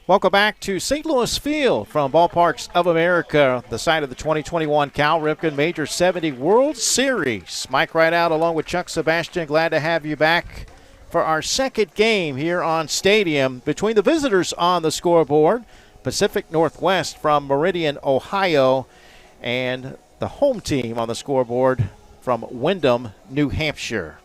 Welcome back to St. Louis Field from Ballparks of America, the site of the 2021 Cal Ripken Major 70 World Series. Mike Rideout along with Chuck Sebastian, glad to have you back for our second game here on Stadium. Between the visitors on the scoreboard, Pacific Northwest from Meridian, Ohio, and the home team on the scoreboard from Windham, New Hampshire.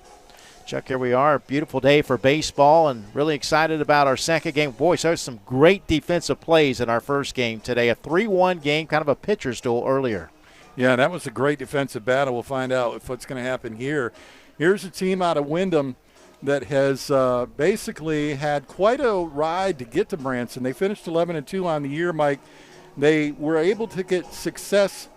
Chuck, here we are. Beautiful day for baseball and really excited about our second game. Boy, so some great defensive plays in our first game today. A 3-1 game, kind of a pitcher's duel earlier. Yeah, that was a great defensive battle. We'll find out what's going to happen here. Here's a team out of Windham that has basically had quite a ride to get to Branson. They finished 11-2 on the year, Mike. They were able to get success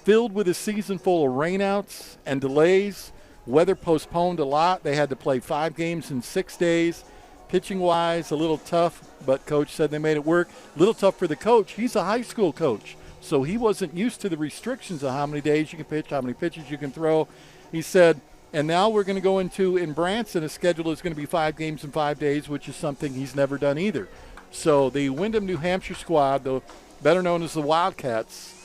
filled with a season full of rainouts and delays. Weather postponed a lot. They had to play 5 games in 6 days. Pitching-wise, a little tough, but coach said they made it work. A little tough for the coach. He's a high school coach, so he wasn't used to the restrictions of how many days you can pitch, how many pitches you can throw. He said, and now we're going to go into, in Branson, a schedule is going to be 5 games in 5 days, which is something he's never done either. So the Windham, New Hampshire squad, the better known as the Wildcats,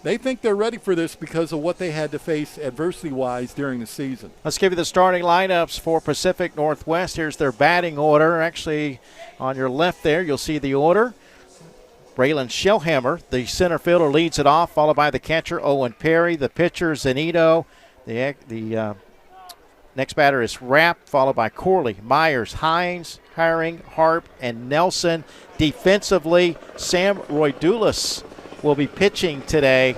they think they're ready for this because of what they had to face adversity-wise during the season. Let's give you the starting lineups for Pacific Northwest. Here's their batting order. Actually, on your left there, you'll see the order. Braylon Shellhammer, the center fielder, leads it off, followed by the catcher, Owen Perry. The pitcher, Zanito. The next batter is Rapp, followed by Corley, Myers, Hines, Hiring, Harp, and Nelson. Defensively, Sam Roydulis will be pitching today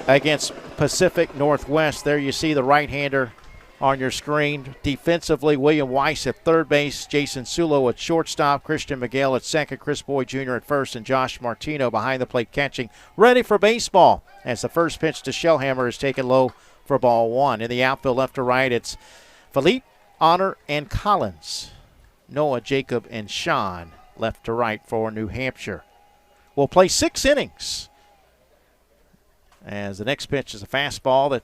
against Pacific Northwest. There you see the right-hander on your screen. Defensively, William Weiss at third base, Jason Sulo at shortstop, Christian Miguel at second, Chris Boyd Jr. at first, and Josh Martino behind the plate catching. Ready for baseball as the first pitch to Shellhammer is taken low for ball one. In the outfield, left to right, it's Philippe, Honor, and Collins. Noah, Jacob, and Sean left to right for New Hampshire. Will play 6 innings. As the next pitch is a fastball that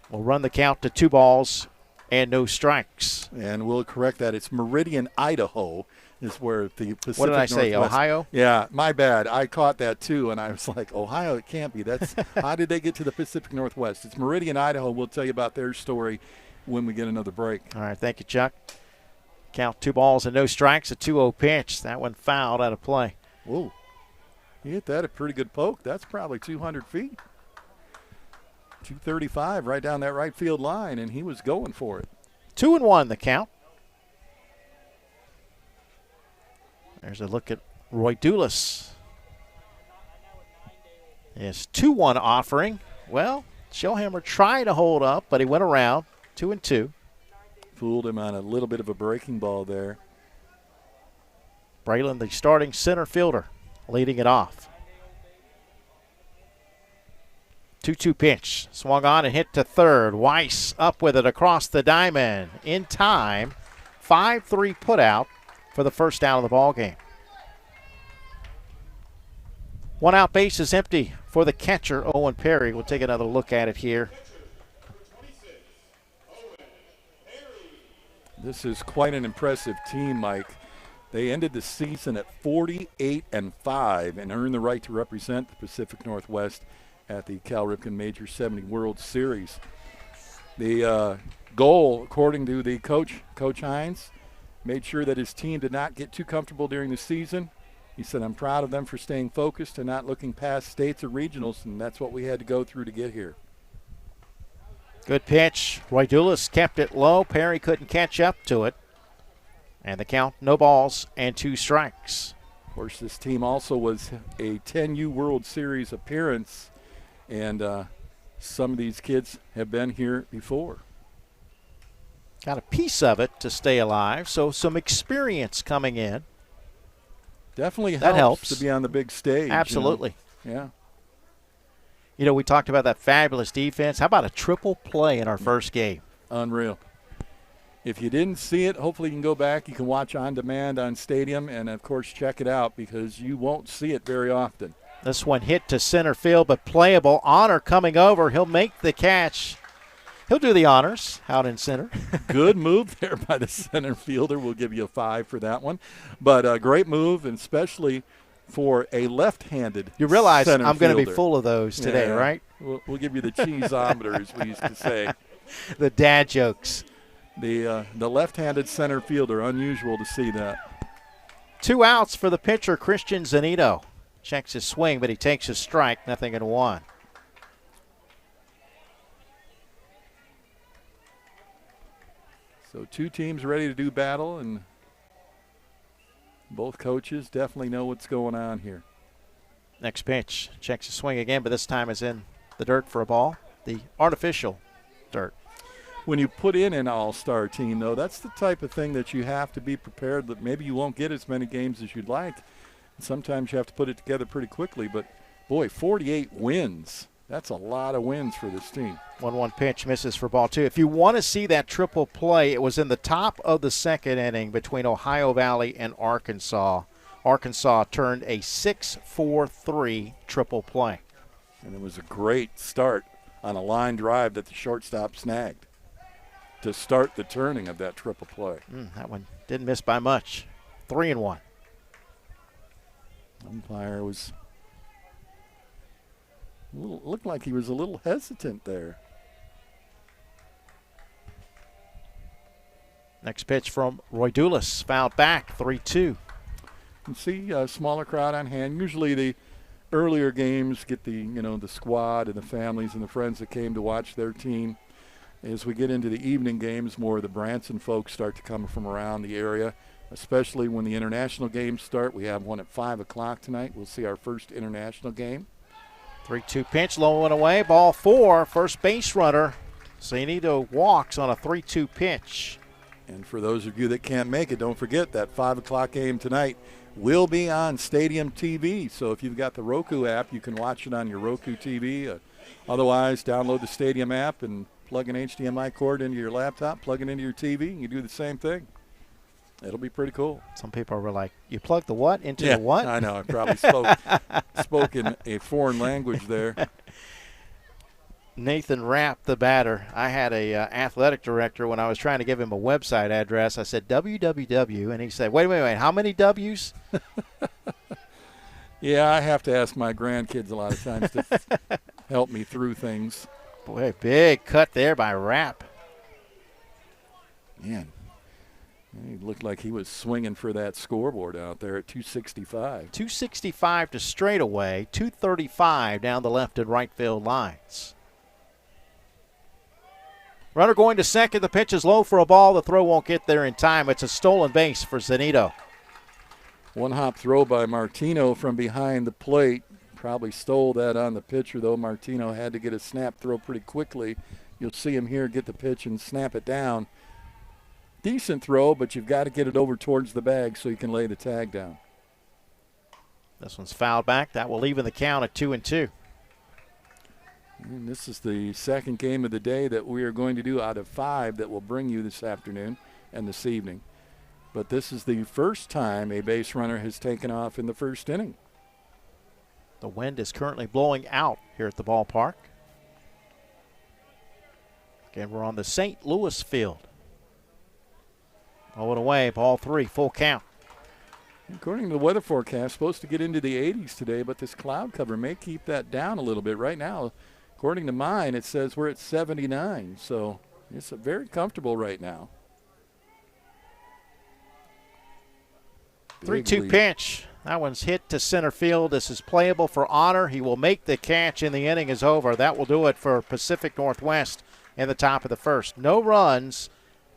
will run the count to 2 balls and no strikes. And we'll correct that. It's Meridian, Idaho is where the Pacific Northwest. What did I say, Ohio? Yeah, my bad. I caught that too, and I was like, Ohio, it can't be. That's how did they get to the Pacific Northwest? It's Meridian, Idaho. We'll tell you about their story when we get another break. All right, thank you, Chuck. Count 2 balls and no strikes, a 2-0 pitch. That one fouled out of play. Whoa. He hit that a pretty good poke. That's probably 200 feet. 235 right down that right field line, and he was going for it. 2-1 the count. There's a look at Roydulis. His 2-1 offering. Well, Shellhammer tried to hold up, but he went around. 2-2. Fooled him on a little bit of a breaking ball there. Braylon, the starting center fielder, leading it off. 2-2 pitch. Swung on and hit to third. Weiss up with it across the diamond. In time. 5-3 put out for the first out of the ball game. 1 out, base is empty for the catcher, Owen Perry. We'll take another look at it here. This is quite an impressive team, Mike. They ended the season at 48-5 and earned the right to represent the Pacific Northwest at the Cal Ripken Major 70 World Series. The goal, according to the coach, Coach Hines, made sure that his team did not get too comfortable during the season. He said, I'm proud of them for staying focused and not looking past states or regionals, and that's what we had to go through to get here. Good pitch. Roydulis kept it low. Perry couldn't catch up to it. And the count, no balls and 2 strikes. Of course, this team also was a 10U World Series appearance, and some of these kids have been here before. Got a piece of it to stay alive, so some experience coming in. Definitely that helps to be on the big stage. Absolutely. You know? Yeah. You know, we talked about that fabulous defense. How about a triple play in our first game? Unreal. If you didn't see it, hopefully you can go back. You can watch on demand on Stadium and, of course, check it out because you won't see it very often. This one hit to center field, but playable. Honor coming over. He'll make the catch. He'll do the honors out in center. Good move there by the center fielder. We'll give you a 5 for that one. But a great move, and especially for a left-handed You realize center I'm going to be fielder. full of those today, Yeah. right? We'll give you the cheeseometer, as we used to say. The dad jokes. The left-handed center fielder, unusual to see that. 2 outs for the pitcher, Christian Zanito. Checks his swing, but he takes his strike, 0-1. So 2 teams ready to do battle, and both coaches definitely know what's going on here. Next pitch, checks his swing again, but this time is in the dirt for a ball. The artificial dirt. When you put in an all-star team, though, that's the type of thing that you have to be prepared that maybe you won't get as many games as you'd like. And sometimes you have to put it together pretty quickly. But, boy, 48 wins. That's a lot of wins for this team. 1-1 pitch misses for ball 2. If you want to see that triple play, it was in the top of the second inning between Ohio Valley and Arkansas. Arkansas turned a 6-4-3 triple play. And it was a great start on a line drive that the shortstop snagged to start the turning of that triple play. That one didn't miss by much. 3-1. Umpire was looked like he was a little hesitant there. Next pitch from Roy Dulas, fouled back, 3-2. You can see a smaller crowd on hand. Usually the earlier games get the squad and the families and the friends that came to watch their team. As we get into the evening games, more of the Branson folks start to come from around the area, especially when the international games start. We have one at 5 o'clock tonight. We'll see our first international game. 3-2 pitch, low and away, ball 4, first base runner. Zanito walks on a 3-2 pitch. And for those of you that can't make it, don't forget that 5 o'clock game tonight will be on Stadium TV. So if you've got the Roku app, you can watch it on your Roku TV. Otherwise, download the Stadium app and plug an HDMI cord into your laptop, plug it into your TV, and you do the same thing. It'll be pretty cool. Some people were like, you plug the what into the what? I know. I probably spoke in a foreign language there. Nathan Rapp, the batter. I had a athletic director when I was trying to give him a website address. I said www, and he said, wait, how many W's? Yeah, I have to ask my grandkids a lot of times to help me through things. Boy, big cut there by Rapp. Man, he looked like he was swinging for that scoreboard out there at 265. 265 to straightaway, 235 down the left and right field lines. Runner going to second. The pitch is low for a ball. The throw won't get there in time. It's a stolen base for Zanito. One hop throw by Martino from behind the plate. Probably stole that on the pitcher, though. Martino had to get a snap throw pretty quickly. You'll see him here get the pitch and snap it down. Decent throw, but you've got to get it over towards the bag so you can lay the tag down. This one's fouled back. That will even the count at 2-2. And this is the second game of the day that we are going to do out of 5 that will bring you this afternoon and this evening. But this is the first time a base runner has taken off in the first inning. The wind is currently blowing out here at the ballpark. Again, we're on the St. Louis field. Oh, and away, ball 3, full count. According to the weather forecast, supposed to get into the 80s today, but this cloud cover may keep that down a little bit. Right now, according to mine, it says we're at 79, so it's very comfortable right now. 3-2 pitch. That one's hit to center field. This is playable for honor. He will make the catch, and the inning is over. That will do it for Pacific Northwest in the top of the first. No runs,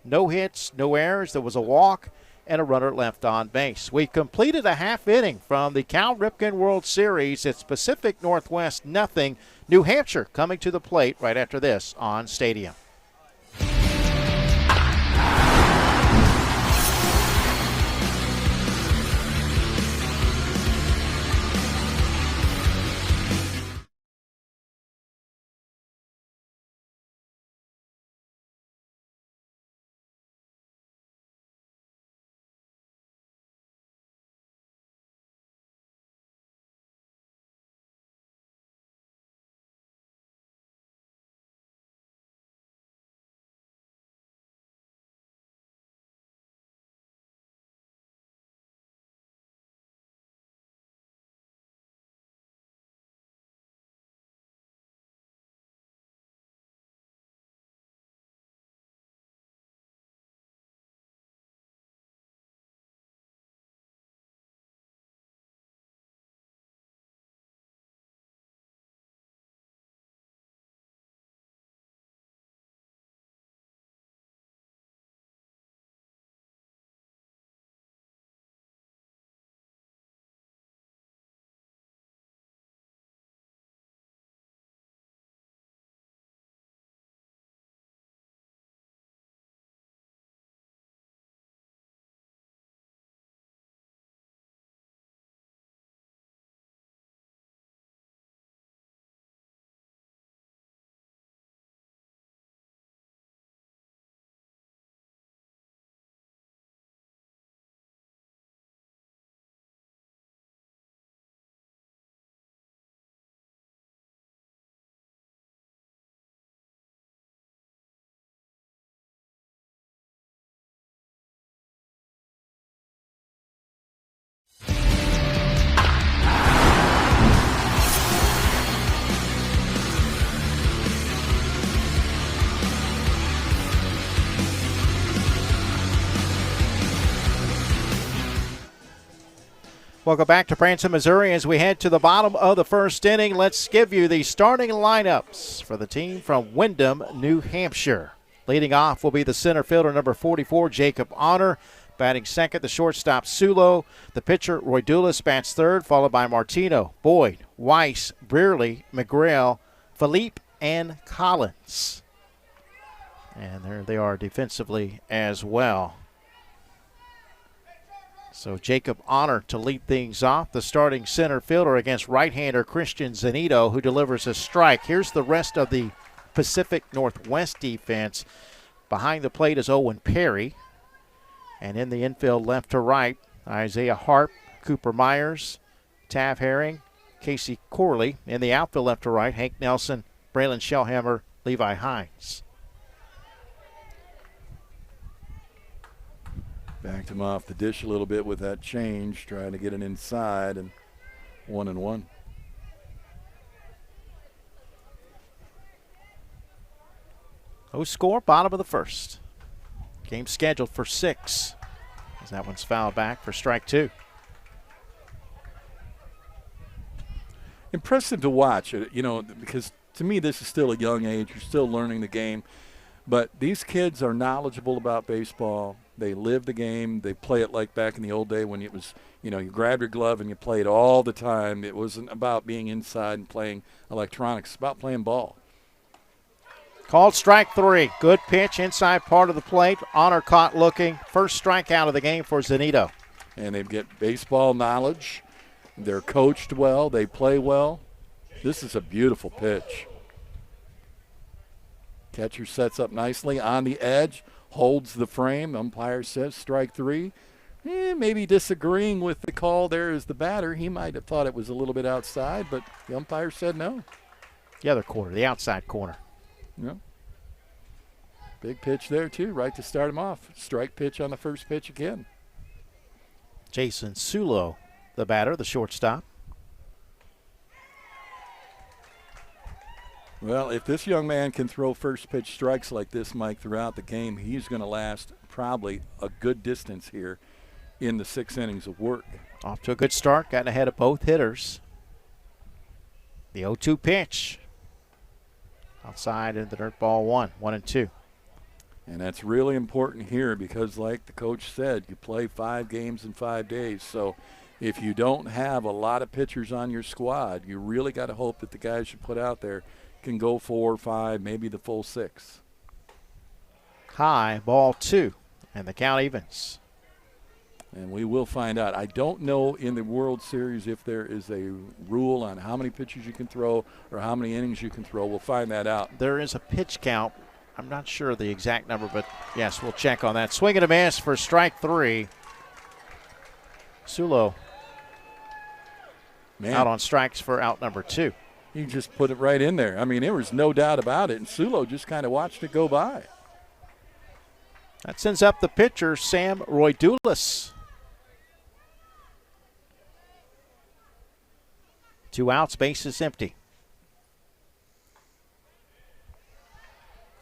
no hits, no errors. There was a walk and a runner left on base. We completed a half inning from the Cal Ripken World Series. It's Pacific Northwest 0, New Hampshire coming to the plate right after this on Stadium. Welcome back to Branson, Missouri. As we head to the bottom of the first inning, let's give you the starting lineups for the team from Windham, New Hampshire. Leading off will be the center fielder, number 44, Jacob Honor. Batting second, the shortstop, Sulo. The pitcher, Roy Dulis, bats third, followed by Martino, Boyd, Weiss, Brearley, McGrail, Philippe, and Collins. And there they are defensively as well. So Jacob Honor to lead things off, the starting center fielder against right-hander Christian Zanito, who delivers a strike. Here's the rest of the Pacific Northwest defense. Behind the plate is Owen Perry. And in the infield, left to right, Isaiah Harp, Cooper Myers, Tav Herring, Casey Corley. In the outfield, left to right, Hank Nelson, Braylon Shellhammer, Levi Hines. Backed him off the dish a little bit with that change, trying to get it inside, and 1-1. No score, bottom of the first. Game scheduled for 6. As that one's fouled back for strike 2. Impressive to watch, because to me this is still a young age. You're still learning the game. But these kids are knowledgeable about baseball. They live the game. They play it like back in the old day when it was, you grab your glove and you played all the time. It wasn't about being inside and playing electronics. It's about playing ball. Called strike 3. Good pitch inside part of the plate. Honor caught looking. First strikeout of the game for Zanito. And they get baseball knowledge. They're coached well. They play well. This is a beautiful pitch. Catcher sets up nicely on the edge, holds the frame. Umpire says strike 3. Maybe disagreeing with the call there as the batter. He might have thought it was a little bit outside, but the umpire said no. The other corner, the outside corner. Yeah. Big pitch there, too, right to start him off. Strike pitch on the first pitch again. Jason Sulo, the batter, the shortstop. Well, if this young man can throw first pitch strikes like this, Mike, throughout the game, he's going to last probably a good distance here in the 6 innings of work. Off to a good start, gotten ahead of both hitters. The 0-2 pitch. Outside into the dirt ball 1-2. And that's really important here because, like the coach said, you play 5 games in 5 days. So if you don't have a lot of pitchers on your squad, you really got to hope that the guys you put out there can go 4 or 5, maybe the full 6. High, ball 2, and the count evens. And we will find out. I don't know in the World Series if there is a rule on how many pitches you can throw or how many innings you can throw. We'll find that out. There is a pitch count. I'm not sure the exact number, but yes, we'll check on that. Swing and a miss for strike 3. Sulo out on strikes for out number 2. He just put it right in there. I mean, there was no doubt about it, and Sulo just kind of watched it go by. That sends up the pitcher, Sam Roydulis. 2 outs, bases empty.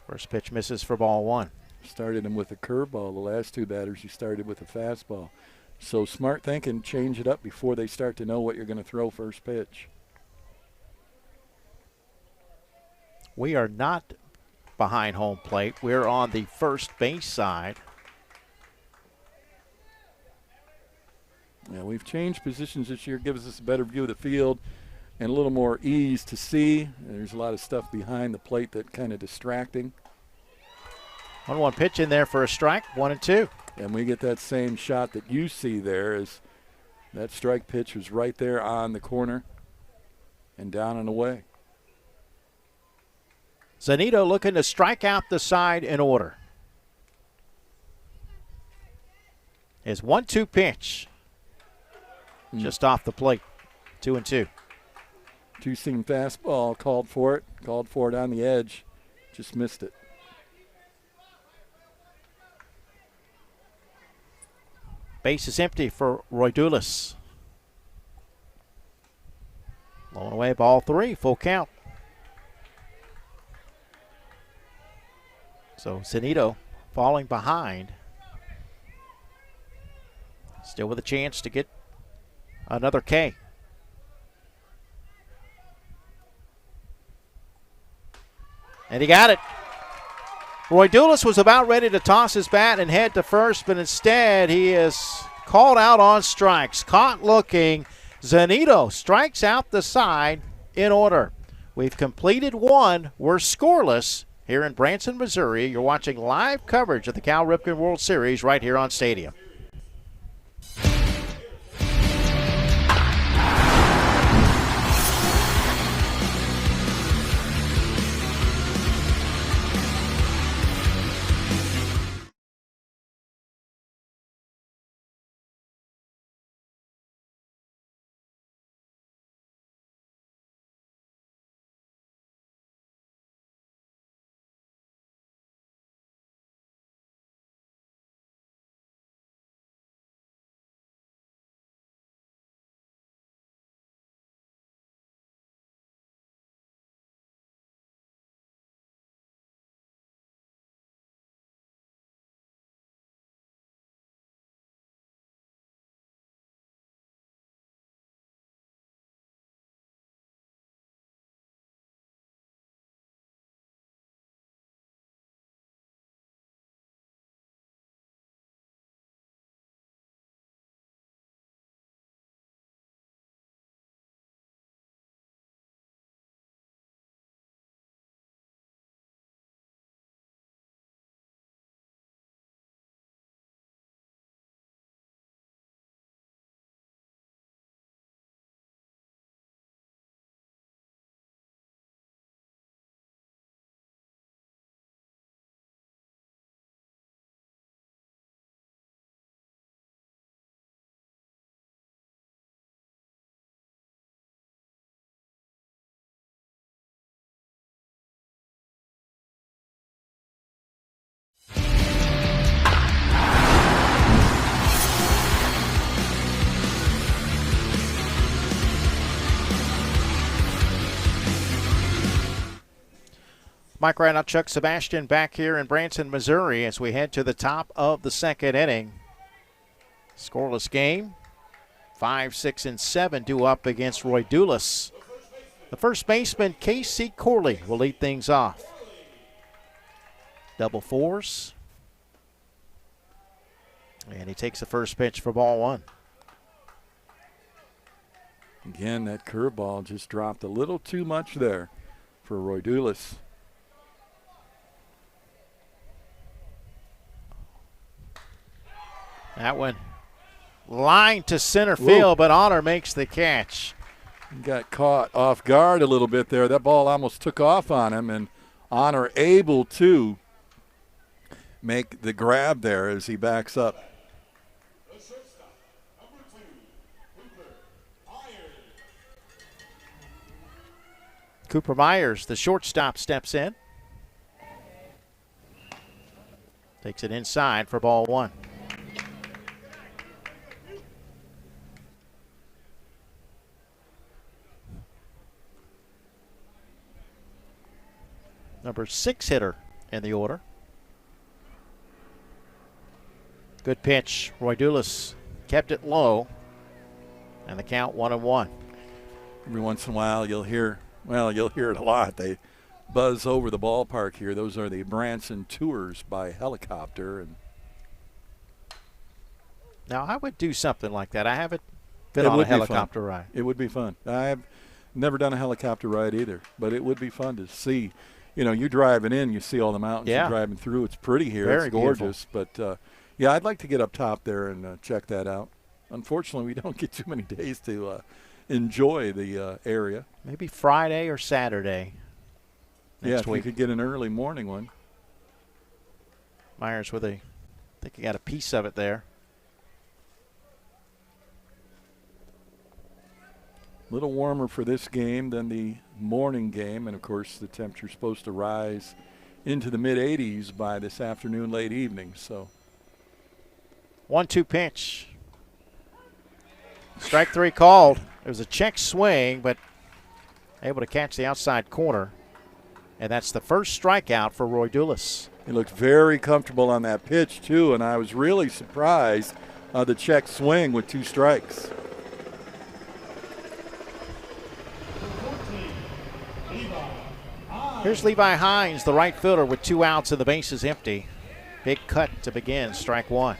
First pitch misses for ball 1. Started him with a curveball. The last 2 batters, you started with a fastball. So smart thinking, change it up before they start to know what you're going to throw first pitch. We are not behind home plate. We're on the first base side. Yeah, we've changed positions this year. Gives us a better view of the field and a little more ease to see. There's a lot of stuff behind the plate that kind of distracting. 1-1 pitch in there for a strike, 1-2. And we get that same shot that you see there as that strike pitch was right there on the corner and down and away. Zanito looking to strike out the side in order. His 1-2 pitch. Just off the plate. 2-2. 2-seam fastball, called for it on the edge. Just missed it. Base is empty for Roydulis. Blown away, ball 3, full count. So Zanito falling behind. Still with a chance to get Another K. And he got it. Roy Dulis was about ready to toss his bat and head to first, but instead he is called out on strikes. Caught looking. Zanito strikes out the side in order. We've completed one. We're scoreless here in Branson, Missouri. You're watching live coverage of the Cal Ripken World Series right here on Stadium. Mike Reinhardt, Chuck Sebastian back here in Branson, Missouri as we head to the top of the second inning. Scoreless game. 5, 6, and 7 due up against Roy Dulis. The first baseman, Casey Corley, will lead things off. Double fours. And he takes the first pitch for ball one. Again, that curveball just dropped a little too much there for Roy Dulis. That one line to center field, but Honor makes the catch. He got caught off guard a little bit there. That ball almost took off on him, and Honor able to make the grab there as he backs up. Cooper Myers, the shortstop, steps in. Takes it inside for ball one. Number 6 hitter in the order. Good pitch. Roy Dulis kept it low. And the count 1-1. Every once in a while you'll hear it a lot. They buzz over the ballpark here. Those are the Branson tours by helicopter. And now I would do something like that. I haven't been on a helicopter ride. It would be fun. I have never done a helicopter ride either, but it would be fun to see. You know, you're driving in, you see all the mountains. Yeah. You're driving through. It's pretty here. Very it's gorgeous. beautiful. But, yeah, I'd like to get up top there and check that out. Unfortunately, we don't get too many days to enjoy the area. Maybe Friday or Saturday next week. week. You could get an early morning one. Myers with I think he got a piece of it there. A little warmer for this game than the morning game, and of course the temperature's supposed to rise into the mid-80s by this afternoon, late evening. So 1-2 pitch. Strike 3 called. It was a check swing, but able to catch the outside corner. And that's the first strikeout for Roy Dulis. He looked very comfortable on that pitch, too, and I was really surprised the check swing with 2 strikes. Here's Levi Hines, the right fielder, with 2 outs and the base is empty. Big cut to begin, strike 1.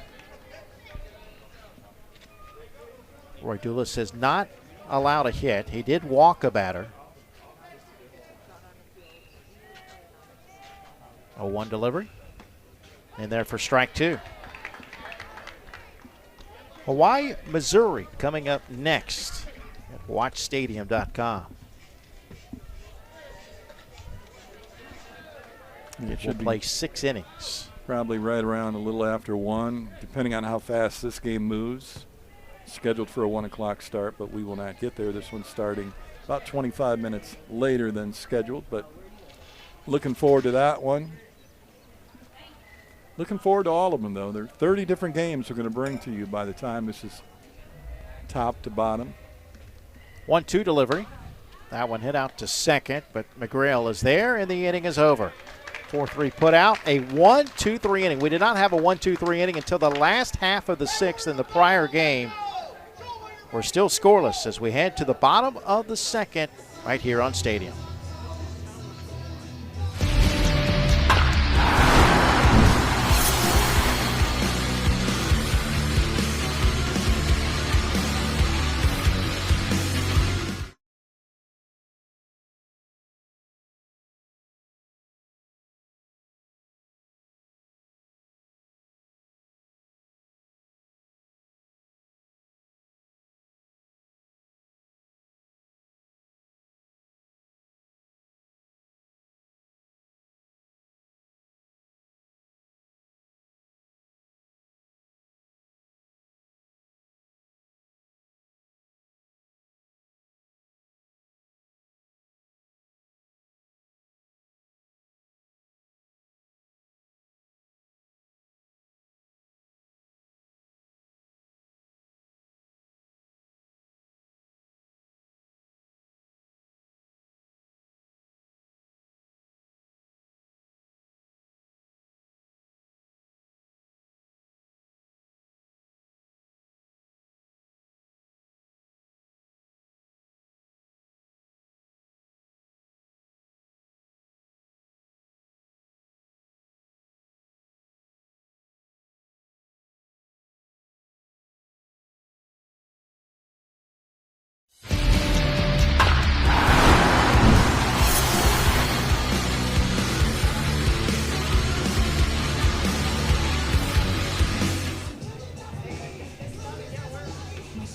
Roy Dulas has not allowed a hit. He did walk a batter. 0-1 delivery. In there for strike 2. Hawaii, Missouri coming up next at watchstadium.com. It will play 6 innings. Probably right around a little after 1, depending on how fast this game moves. Scheduled for a 1 o'clock start, but we will not get there. This one's starting about 25 minutes later than scheduled, but looking forward to that one. Looking forward to all of them, though. There are 30 different games we're going to bring to you by the time this is top to bottom. 1-2 delivery. That one hit out to second, but McGrail is there, and the inning is over. 4-3 put out, a 1-2-3 inning. We did not have a 1-2-3 inning until the last half of the 6th in the prior game. We're still scoreless as we head to the bottom of the 2nd right here on Stadium.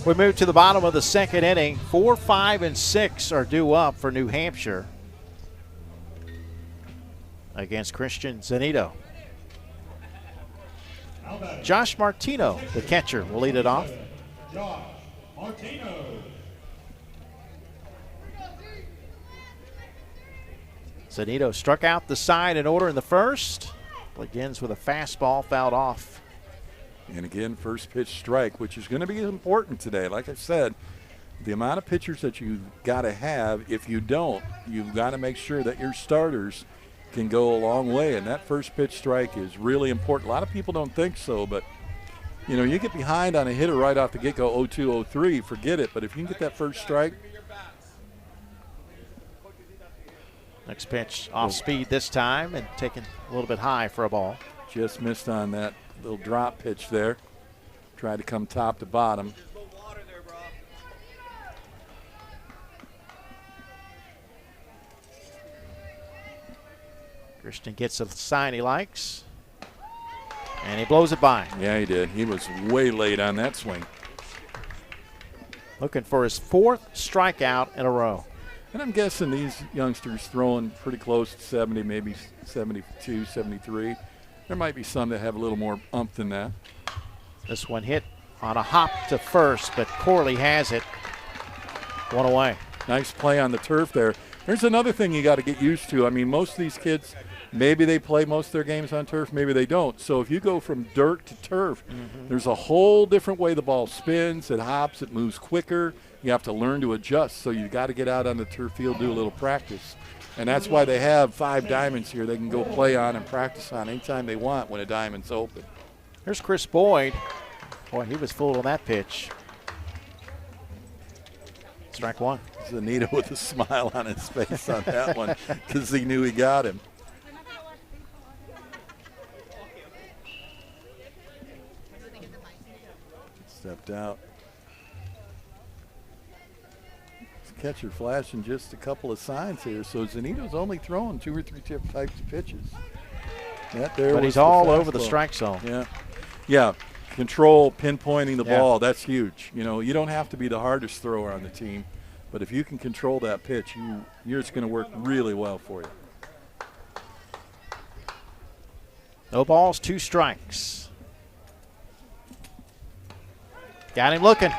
We move to the bottom of the 2nd inning. 4, 5, and 6 are due up for New Hampshire against Christian Zanito. Josh Martino, the catcher, will lead it off. Josh Martino. Zanito struck out the side in order in the first. Begins with a fastball fouled off. And again, first pitch strike, which is going to be important today. Like I said, the amount of pitchers that you've got to have, if you don't, you've got to make sure that your starters can go a long way. And that first pitch strike is really important. A lot of people don't think so, but, you know, you get behind on a hitter right off the get-go, 0-2, 0-3, forget it. But if you can get that first strike. Next pitch off speed this time and taken a little bit high for a ball. Just missed on that little drop pitch there. Tried to come top to bottom. Christian gets a sign he likes, and he blows it by. Yeah, he did. He was way late on that swing. Looking for his 4th strikeout in a row. And I'm guessing these youngsters throwing pretty close to 70, maybe 72, 73. There might be some that have a little more umph than that. This one hit on a hop to first, but Corley has it. 1 away. Nice play on the turf there. There's another thing you got to get used to. I mean, most of these kids, maybe they play most of their games on turf, maybe they don't. So if you go from dirt to turf, there's a whole different way the ball spins, it hops, it moves quicker. You have to learn to adjust. So you got to get out on the turf field, do a little practice. And that's why they have 5 diamonds here they can go play on and practice on anytime they want when a diamond's open. Here's Chris Boyd. Boy, he was fooled on that pitch. Strike one. Zanito with a smile on his face on that one because he knew he got him. Stepped out. Catcher flashing just a couple of signs here. So Zanito's only throwing 2 or 3 types of pitches. But he's all over the strike zone. Yeah. Yeah. Control, pinpointing the Yeah. ball, that's huge. You know, you don't have to be the hardest thrower on the team, but if you can control that pitch, you're just going to work really well for you. No balls, 2 strikes. Got him looking.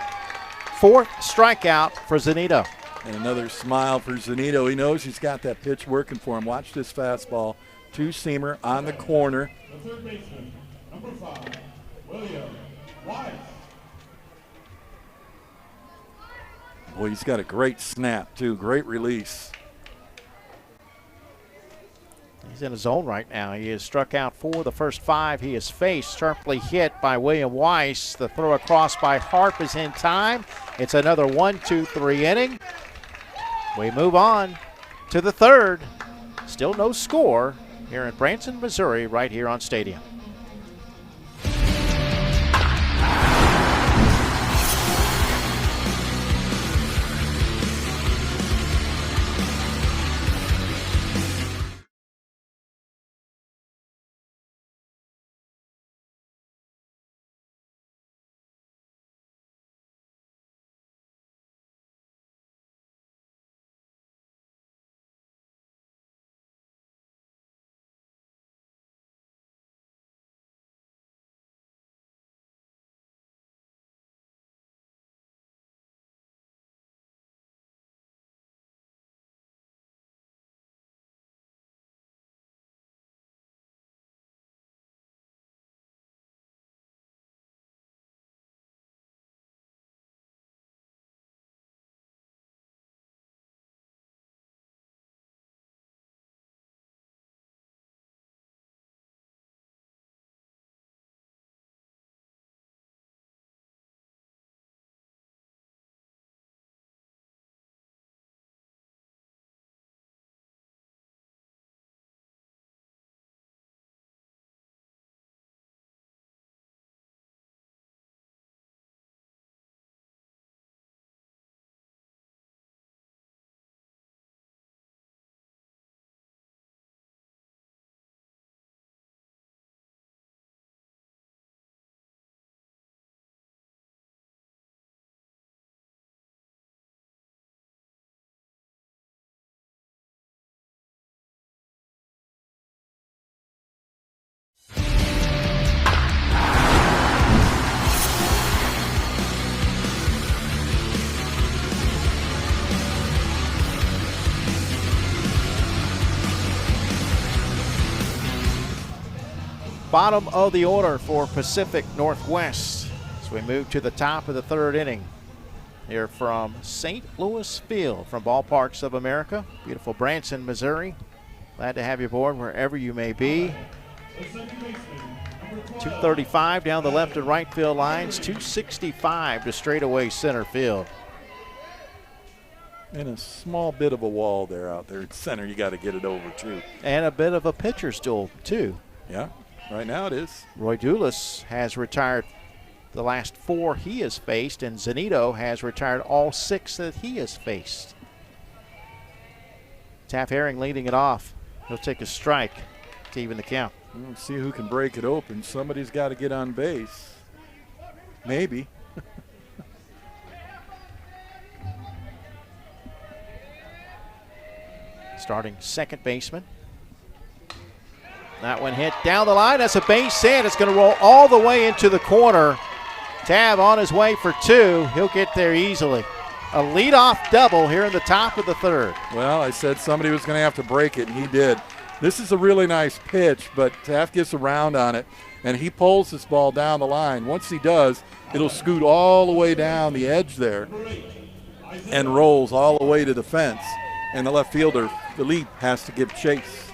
4th strikeout for Zanito. And another smile for Zanito. He knows he's got that pitch working for him. Watch this fastball. 2-seamer on the corner. The third baseman, number 5, William Weiss. Boy, he's got a great snap, too. Great release. He's in his zone right now. He has struck out 4 the first 5 he has faced. Sharply hit by William Weiss. The throw across by Harp is in time. It's another 1-2-3 inning. We move on to the 3rd. Still no score here in Branson, Missouri, right here on Stadium. Bottom of the order for Pacific Northwest as we move to the top of the 3rd inning here from St. Louis Field from Ballparks of America, beautiful Branson, Missouri. Glad to have you aboard wherever you may be. 235 down the left and right field lines, 265 to straightaway center field. And a small bit of a wall there out there at center. You got to get it over, too. And a bit of a pitcher's duel, too. Yeah, right now it is. Roy Dulas has retired the last 4 he has faced, and Zanito has retired all 6 that he has faced. Taff Herring leading it off. He'll take a strike to even the count. We'll see who can break it open. Somebody's got to get on base. Maybe. Starting second baseman. That one hit down the line. That's a base hit. It's going to roll all the way into the corner. Tav on his way for 2. He'll get there easily. A leadoff double here in the top of the 3rd. Well, I said somebody was going to have to break it, and he did. This is a really nice pitch, but Taft gets around on it, and he pulls this ball down the line. Once he does, it'll scoot all the way down the edge there and rolls all the way to the fence. And the left fielder, the lead, has to give chase.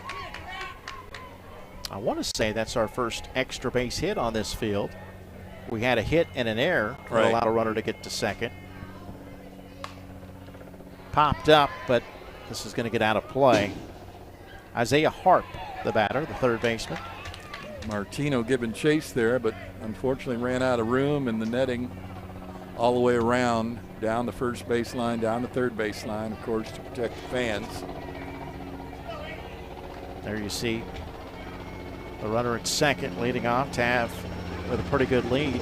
I want to say that's our first extra base hit on this field. We had a hit and an error that allowed a runner to get to second. popped up, but this is going to get out of play. Isaiah Harp, the batter, the third baseman. Martino giving chase there, but unfortunately ran out of room in the netting all the way around, down the first baseline, down the third baseline, of course, to protect the fans. There you see the runner at second leading off. Tav with a pretty good lead.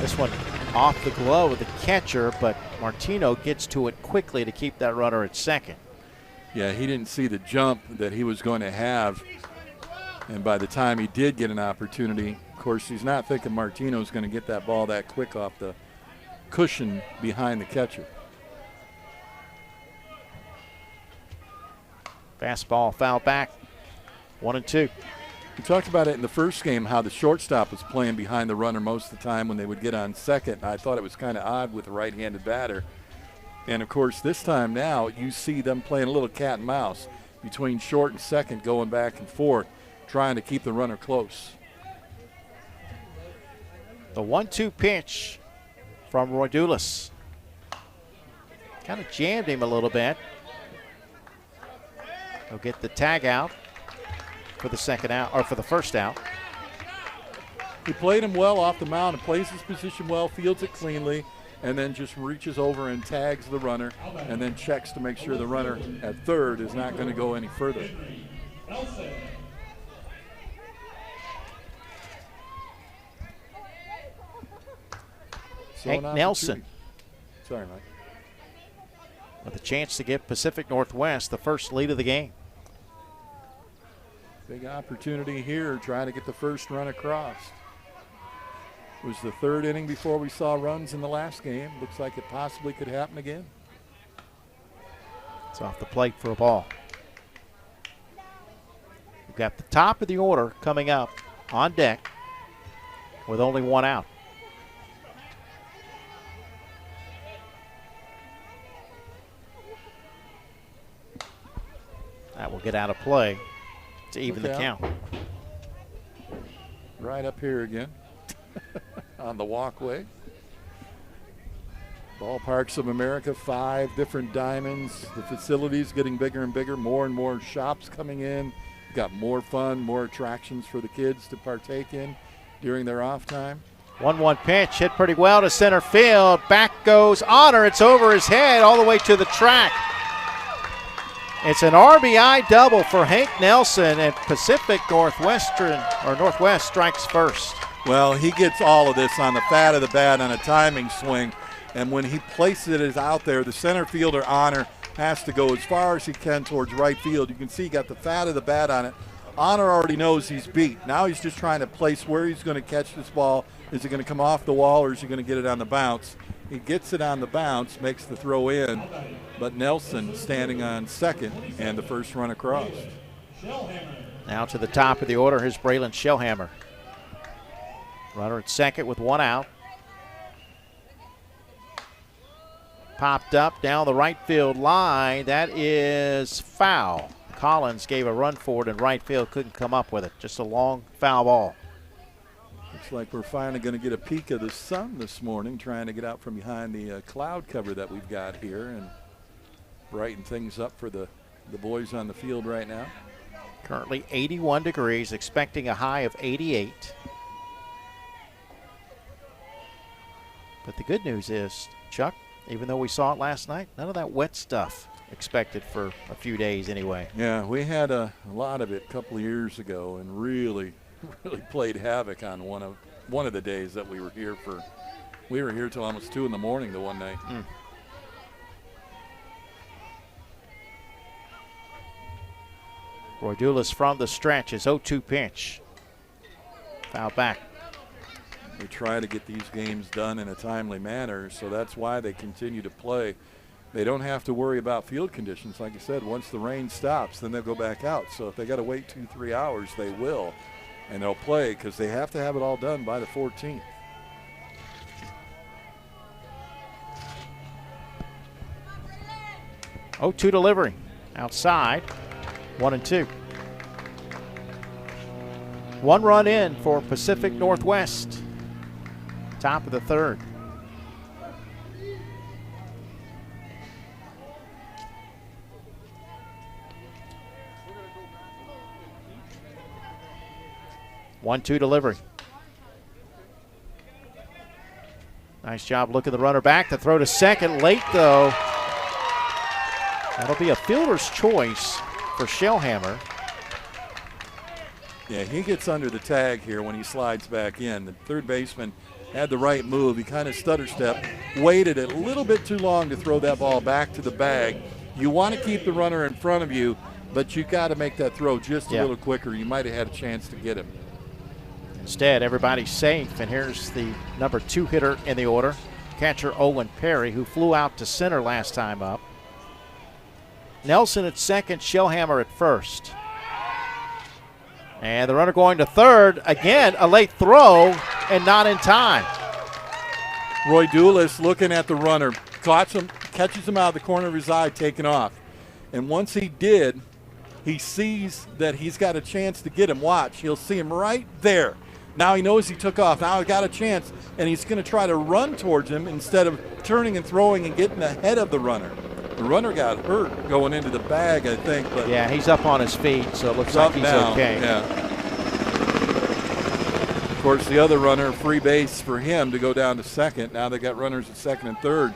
This one off the glove of the catcher, but Martino gets to it quickly to keep that runner at second. Yeah, he didn't see the jump that he was going to have. And by the time he did get an opportunity, of course, he's not thinking Martino's going to get that ball that quick off the cushion behind the catcher. Fastball foul back. 1-2. We talked about it in the first game, how the shortstop was playing behind the runner most of the time when they would get on second. I thought it was kind of odd with a right-handed batter. And, of course, this time now you see them playing a little cat and mouse between short and second, going back and forth, trying to keep the runner close. The 1-2 pitch from Roydulis. Kind of jammed him a little bit. He'll get the tag out for the second out, or for the first out. He played him well off the mound and plays his position well, fields it cleanly, and then just reaches over and tags the runner and then checks to make sure the runner at third is not going to go any further. Hank Nelson Sorry, Mike. with a chance to give Pacific Northwest the first lead of the game. Big opportunity here, trying to get the first run across. It was the third inning before we saw runs in the last game. Looks like it possibly could happen again. It's off the plate for a ball. We've got the top of the order coming up on deck with only one out. That will get out of play to even the count. Right up here again on the walkway. Ballparks of America, 5 different diamonds. The facility's getting bigger and bigger, more and more shops coming in. Got more fun, more attractions for the kids to partake in during their off time. 1-1 pitch, hit pretty well to center field. Back goes Honor. It's over his head all the way to the track. It's an RBI double for Hank Nelson, and Pacific Northwest strikes first. Well, he gets all of this on the fat of the bat on a timing swing, and when he places it out there, the center fielder Honor has to go as far as he can towards right field. You can see he got the fat of the bat on it. Honor already knows he's beat. Now he's just trying to place where he's going to catch this ball. Is it going to come off the wall, or is he going to get it on the bounce? He gets it on the bounce, makes the throw in, but Nelson standing on second and the first run across. Now to the top of the order, here's Braylon Shellhammer. Runner at second with one out. Popped up down the right field line. That is foul. Collins gave a run for it in right field, couldn't come up with it. Just a long foul ball. Looks like we're finally going to get a peek of the sun this morning, trying to get out from behind the cloud cover that we've got here and brighten things up for the boys on the field right now. Currently 81 degrees, expecting a high of 88. But the good news is, Chuck, even though we saw it last night, none of that wet stuff expected for a few days anyway. Yeah, we had a lot of it a couple of years ago and really played havoc on one of the days that we were here for. We were here till almost 2 in the morning the one night. Roydulis from the stretch, his 0-2 pitch. Foul back. They try to get these games done in a timely manner, so that's why they continue to play. They don't have to worry about field conditions. Like I said, once the rain stops, then they'll go back out. So if they got to wait 2-3 hours, they will. And they'll play because they have to have it all done by the 14th. Oh-2 delivery. Outside. 1-2. 1 run in for Pacific Northwest. Top of the third. 1-2 delivery. Nice job looking the runner back to throw to second. Late, though. That'll be a fielder's choice for Shellhammer. Yeah, he gets under the tag here when he slides back in. The third baseman had the right move. He kind of stutter stepped, waited a little bit too long to throw that ball back to the bag. You want to keep the runner in front of you, but you got to make that throw just a little quicker. You might have had a chance to get him. Instead, everybody's safe, and here's the number 2 hitter in the order, catcher Owen Perry, who flew out to center last time up. Nelson at second, Shellhammer at first. And the runner going to third. Again, a late throw and not in time. Roy Dulis looking at the runner, catches him out of the corner of his eye, taking off. And once he did, he sees that he's got a chance to get him. Watch, he'll see him right there. Now he knows he took off. Now he got a chance, and he's going to try to run towards him instead of turning and throwing and getting ahead of the runner. The runner got hurt going into the bag, I think. But yeah, he's up on his feet, so it looks like he's okay. Yeah. Of course, the other runner, free base for him to go down to second. Now they got runners at second and third.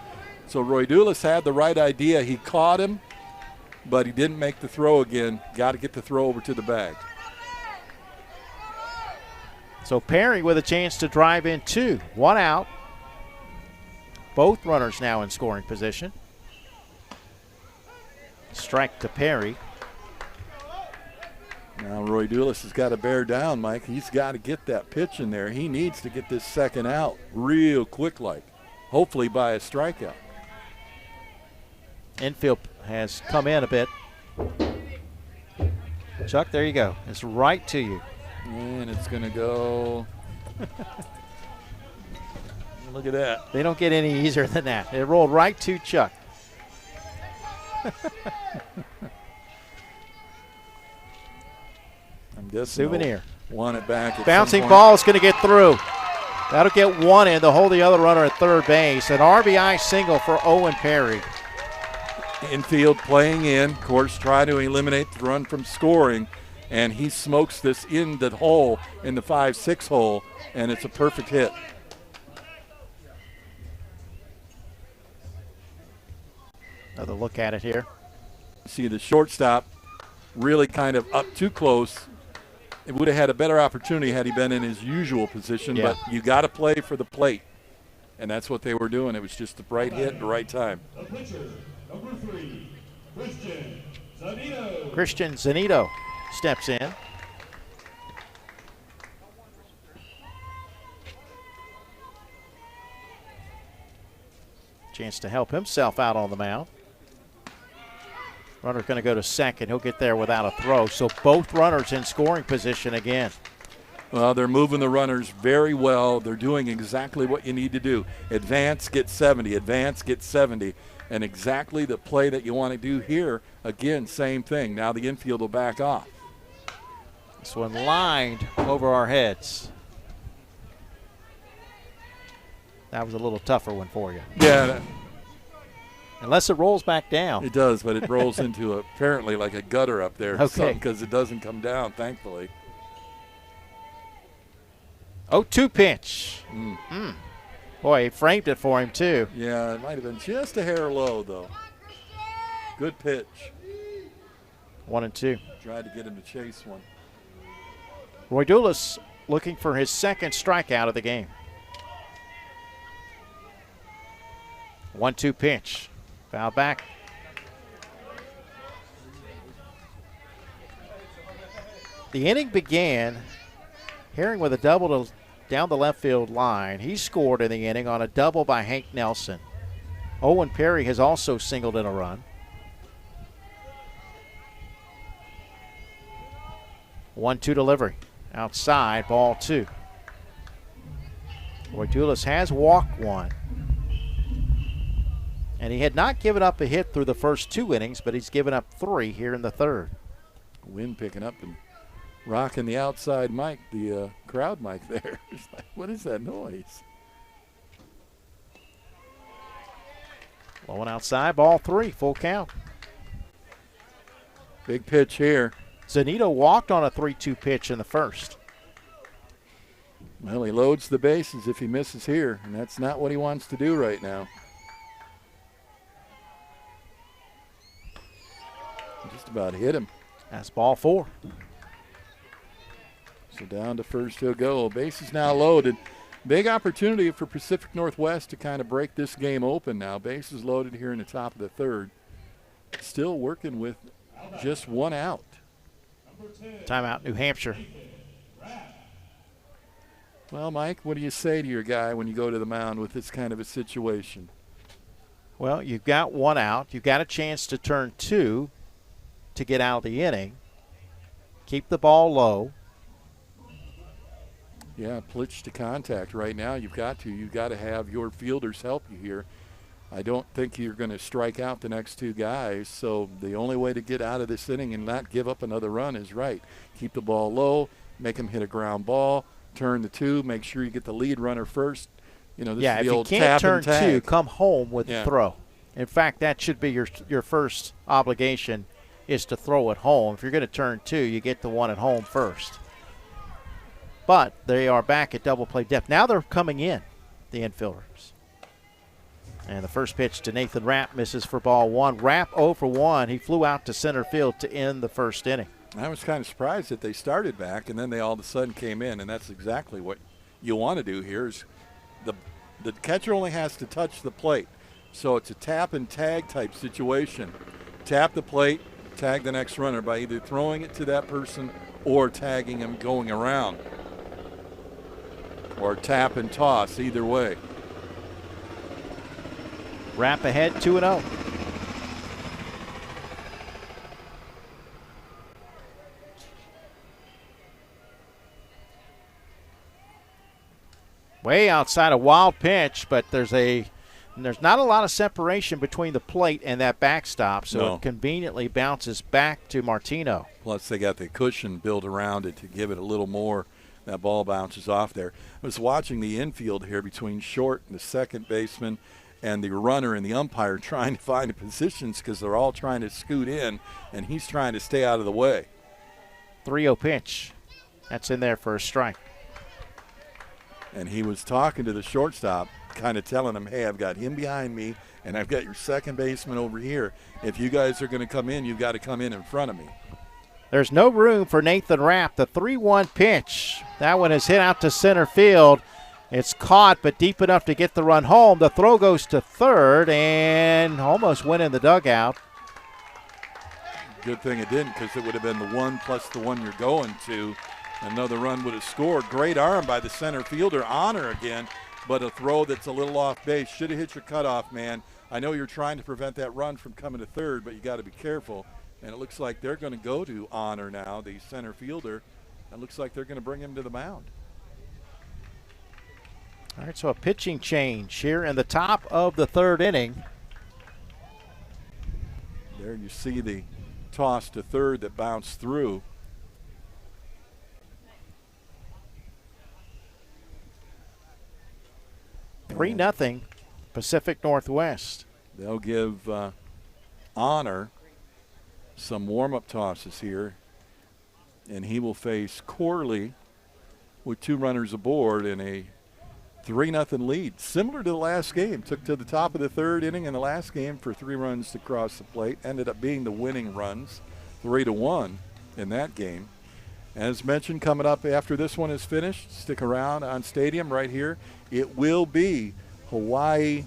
So Roy Dulis had the right idea. He caught him, but he didn't make the throw again. Got to get the throw over to the bag. So Perry with a chance to drive in 2. 1 out. Both runners now in scoring position. Strike to Perry. Now Roy Dulis has got to bear down, Mike. He's got to get that pitch in there. He needs to get this second out real quick like. Hopefully by a strikeout. Infield has come in a bit. Chuck, there you go. It's right to you. And it's going to go. Look at that. They don't get any easier than that. It rolled right to Chuck. I'm guessing Souvenir. Want it back. Bouncing ball is going to get through. That'll get 1 in to hold the other runner at third base. An RBI single for Owen Perry. Infield playing in, of course, try to eliminate the run from scoring, and he smokes this in the hole, in the 5-6 hole, and it's a perfect hit. Another look at it here. See the shortstop really kind of up too close. It would have had a better opportunity had he been in his usual position, but you got to play for the plate, and that's what they were doing. It was just the right hit at the right time. The pitcher, number 3, Christian Zanino. Christian Zanito steps in. Chance to help himself out on the mound. Runner's going to go to second. He'll get there without a throw. So both runners in scoring position again. Well, they're moving the runners very well. They're doing exactly what you need to do. Advance, get 70. Advance, get 70. And exactly the play that you want to do here. Again, same thing. Now the infield will back off. This one lined over our heads. That was a little tougher one for you. Yeah. Unless it rolls back down. It does, but it rolls into apparently like a gutter up there. Okay. Because it doesn't come down, thankfully. 0-2 pitch. Boy, he framed it for him, too. Yeah, it might have been just a hair low, though. Good pitch. 1-2. Tried to get him to chase one. Roy Dulis looking for his second strikeout of the game. 1-2 pitch. Foul back. The inning began. Herring with a double down the left field line. He scored in the inning on a double by Hank Nelson. Owen Perry has also singled in a run. 1-2 delivery. Outside, ball 2. Roy Dulis has walked 1. And he had not given up a hit through the first 2 innings, but he's given up 3 here in the third. Wind picking up and rocking the outside mic, the crowd mic there. It's like, what is that noise? Low and outside, ball 3, full count. Big pitch here. Zanito walked on a 3-2 pitch in the first. Well, he loads the bases if he misses here, and that's not what he wants to do right now. Just about hit him. That's ball 4. So down to first he'll go. Bases now loaded. Big opportunity for Pacific Northwest to kind of break this game open now. Bases loaded here in the top of the 3rd. Still working with just 1 out. Timeout, New Hampshire. Well, Mike, what do you say to your guy when you go to the mound with this kind of a situation? Well, you've got 1 out. You've got a chance to turn 2 to get out of the inning. Keep the ball low. Yeah, pitch to contact right now. You've got to have your fielders help you here. I don't think you're going to strike out the next 2 guys, so the only way to get out of this inning and not give up another run is right. Keep the ball low, make them hit a ground ball, turn the 2, make sure you get the lead runner first. You know, this is the old tap and tag. Yeah, if you can't turn 2, come home with the throw. In fact, that should be your first obligation, is to throw at home. If you're going to turn 2, you get the one at home first. But they are back at double play depth. Now they're coming in, the infielders. And the first pitch to Nathan Rapp misses for ball 1. Rapp 0 for 1. He flew out to center field to end the first inning. I was kind of surprised that they started back and then they all of a sudden came in, and that's exactly what you want to do here. Is the catcher only has to touch the plate. So it's a tap and tag type situation. Tap the plate, tag the next runner by either throwing it to that person or tagging him going around. Or tap and toss, either way. Rapp ahead, 2-0. Way outside a wild pitch, but there's not a lot of separation between the plate and that backstop, so it conveniently bounces back to Martino. Plus they got the cushion built around it to give it a little more. That ball bounces off there. I was watching the infield here between short and the second baseman and the runner and the umpire trying to find the positions because they're all trying to scoot in, and he's trying to stay out of the way. 3-0 pitch. That's in there for a strike. And he was talking to the shortstop, kind of telling him, hey, I've got him behind me, and I've got your second baseman over here. If you guys are going to come in, you've got to come in front of me. There's no room for Nathan Rapp. The 3-1 pitch. That one is hit out to center field. It's caught, but deep enough to get the run home. The throw goes to third and almost went in the dugout. Good thing it didn't, because it would have been the 1 plus the 1 you're going to. Another run would have scored. Great arm by the center fielder. Honor again, but a throw that's a little off base. Should have hit your cutoff, man. I know you're trying to prevent that run from coming to third, but you got to be careful. And it looks like they're going to go to Honor now, the center fielder. It looks like they're going to bring him to the mound. All right, so a pitching change here in the top of the 3rd inning. There you see the toss to third that bounced through. And 3-0 Pacific Northwest. They'll give Honor some warm-up tosses here, and he will face Corley with 2 runners aboard in a 3-0 lead, similar to the last game. Took to the top of the 3rd inning in the last game for 3 runs to cross the plate. Ended up being the winning runs, 3-1 in that game. As mentioned, coming up after this one is finished, stick around on Stadium right here. It will be Hawaii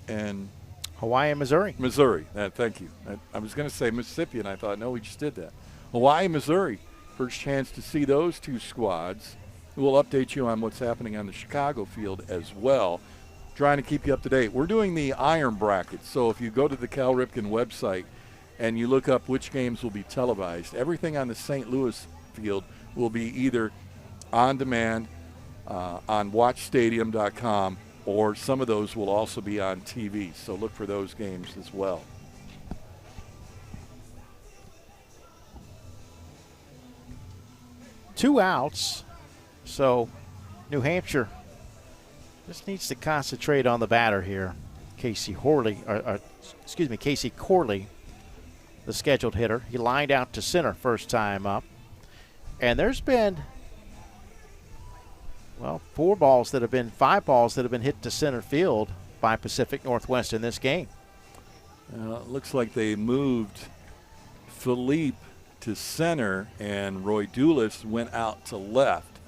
and Missouri. Missouri. Thank you. I was going to say Mississippi, and I thought, no, we just did that. Hawaii, Missouri. First chance to see those 2 squads. We'll update you on what's happening on the Chicago field as well. Trying to keep you up to date. We're doing the iron bracket, so if you go to the Cal Ripken website and you look up which games will be televised, everything on the St. Louis field will be either on demand on watchstadium.com, or some of those will also be on TV. So look for those games as well. Two outs. So New Hampshire just needs to concentrate on the batter here. Casey Corley, the scheduled hitter. He lined out to center first time up. And there's been well, 5 balls that have been hit to center field by Pacific Northwest in this game. It looks like they moved Philippe to center and Roy Dulis went out to left.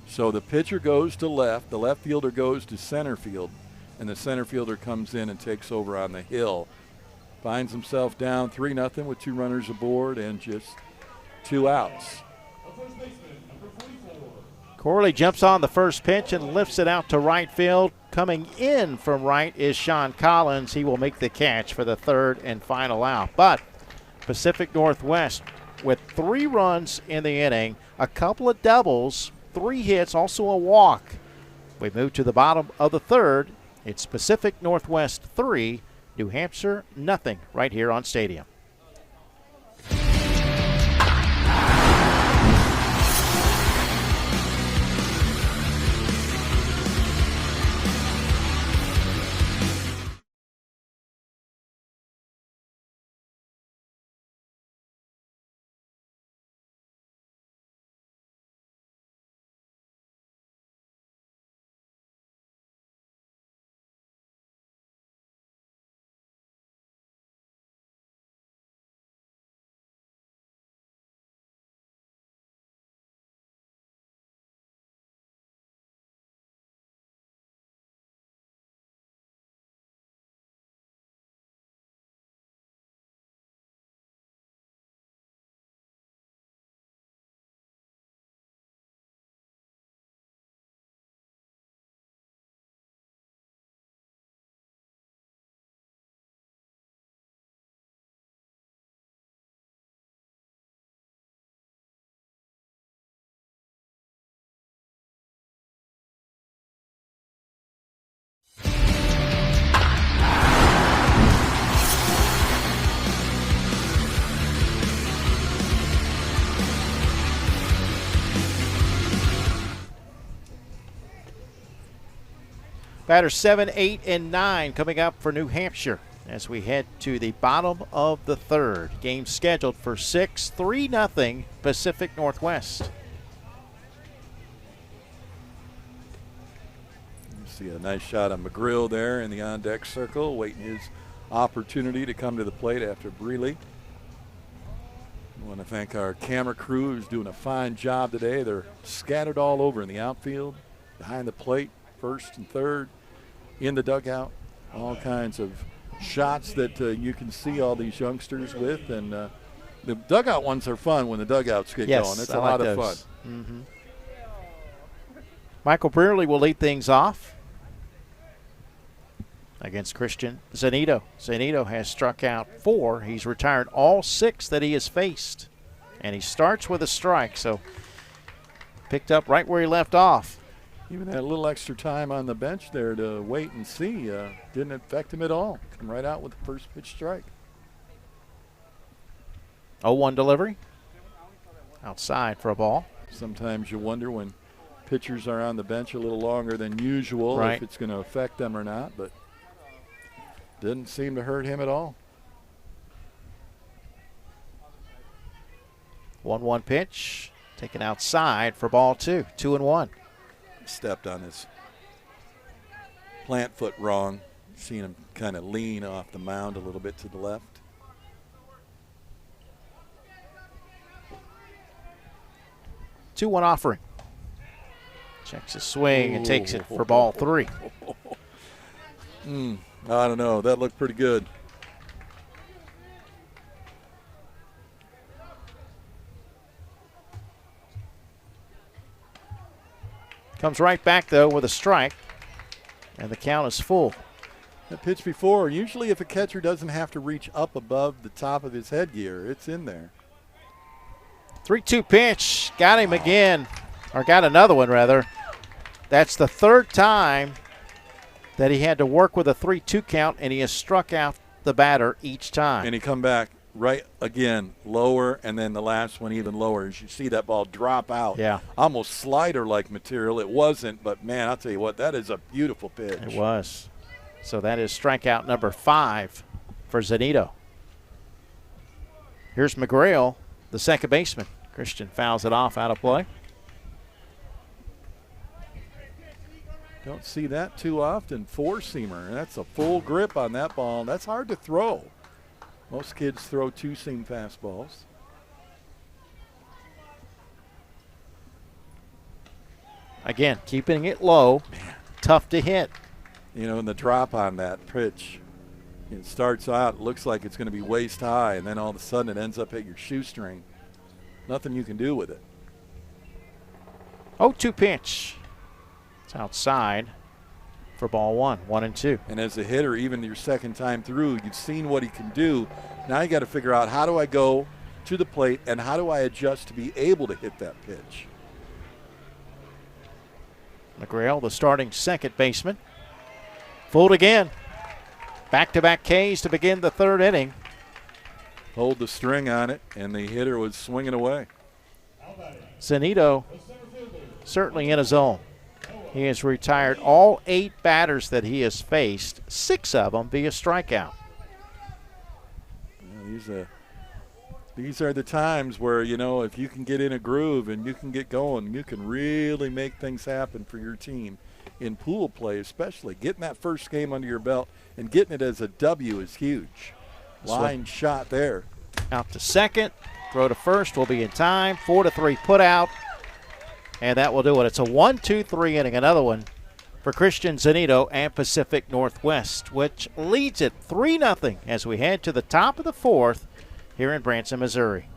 So the pitcher goes to left, the left fielder goes to center field, and the center fielder comes in and takes over on the hill. Finds himself down 3-0 with 2 runners aboard and just 2 outs. Corley jumps on the first pitch and lifts it out to right field. Coming in from right is Sean Collins. He will make the catch for the 3rd and final out. But Pacific Northwest with 3 runs in the inning, a couple of doubles, 3 hits, also a walk. We move to the bottom of the 3rd. It's Pacific Northwest 3, New Hampshire nothing right here on Stadium. Batters 7, 8, and 9 coming up for New Hampshire as we head to the bottom of the 3rd. Game scheduled for 6, 3-0 Pacific Northwest. You see a nice shot of McGrill there in the on-deck circle, waiting his opportunity to come to the plate after Breeley. I want to thank our camera crew who's doing a fine job today. They're scattered all over in the outfield, behind the plate, 1st and 3rd, in the dugout, all kinds of shots that you can see all these youngsters with. And the dugout ones are fun when the dugouts get going. It's a lot of fun. Mm-hmm. Michael Brearley will lead things off against Christian Zanito. Zanito has struck out 4. He's retired all 6 that he has faced. And he starts with a strike, so picked up right where he left off. Even that little extra time on the bench there to wait and see didn't affect him at all. Come right out with the first pitch strike. 0-1 delivery. Outside for a ball. Sometimes you wonder when pitchers are on the bench a little longer than usual if it's going to affect them or not, but didn't seem to hurt him at all. 1-1 pitch. Taken outside for ball 2. 2-1. Stepped on his plant foot wrong. Seen him kind of lean off the mound a little bit to the left. Two-one offering. Checks his swing and takes it for ball 3. I don't know. That looked pretty good. Comes right back, though, with a strike, and the count is full. That pitch before, usually if a catcher doesn't have to reach up above the top of his headgear, it's in there. 3-2 pitch. Got him again, or got another one, rather. That's the 3rd time that he had to work with a 3-2 count, and he has struck out the batter each time. And he come back right again, lower, and then the last one even lower. As you see that ball drop out. Yeah. Almost slider-like material. It wasn't, but, man, I'll tell you what, that is a beautiful pitch. It was. So that is strikeout number 5 for Zanito. Here's McGrail, the second baseman. Christian fouls it off, out of play. Don't see that too often. Four-seamer. That's a full grip on that ball. That's hard to throw. Most kids throw two-seam fastballs. Again, keeping it low. Man. Tough to hit. You know, and the drop on that pitch, it starts out, it looks like it's going to be waist high, and then all of a sudden it ends up at your shoestring. Nothing you can do with it. 0-2 pitch. It's outside for ball 1, 1-2. And as a hitter, even your second time through, you've seen what he can do. Now you got to figure out, how do I go to the plate and how do I adjust to be able to hit that pitch? McGrail, the starting second baseman. Fooled again. Back-to-back Ks to begin the third inning. Hold the string on it, and the hitter was swinging away. Zanito certainly in his zone. He has retired all 8 batters that he has faced, 6 of them via strikeout. Yeah, these are the times where, you know, if you can get in a groove and you can get going, you can really make things happen for your team. In pool play especially, getting that first game under your belt and getting it as a W is huge. Line shot there. Out to second, throw to first will be in time. 4-3 put out, and that will do it. It's a 1-2-3 inning, another one for Christian Zanito and Pacific Northwest, which leads it 3-0 as we head to the top of the 4th here in Branson, Missouri.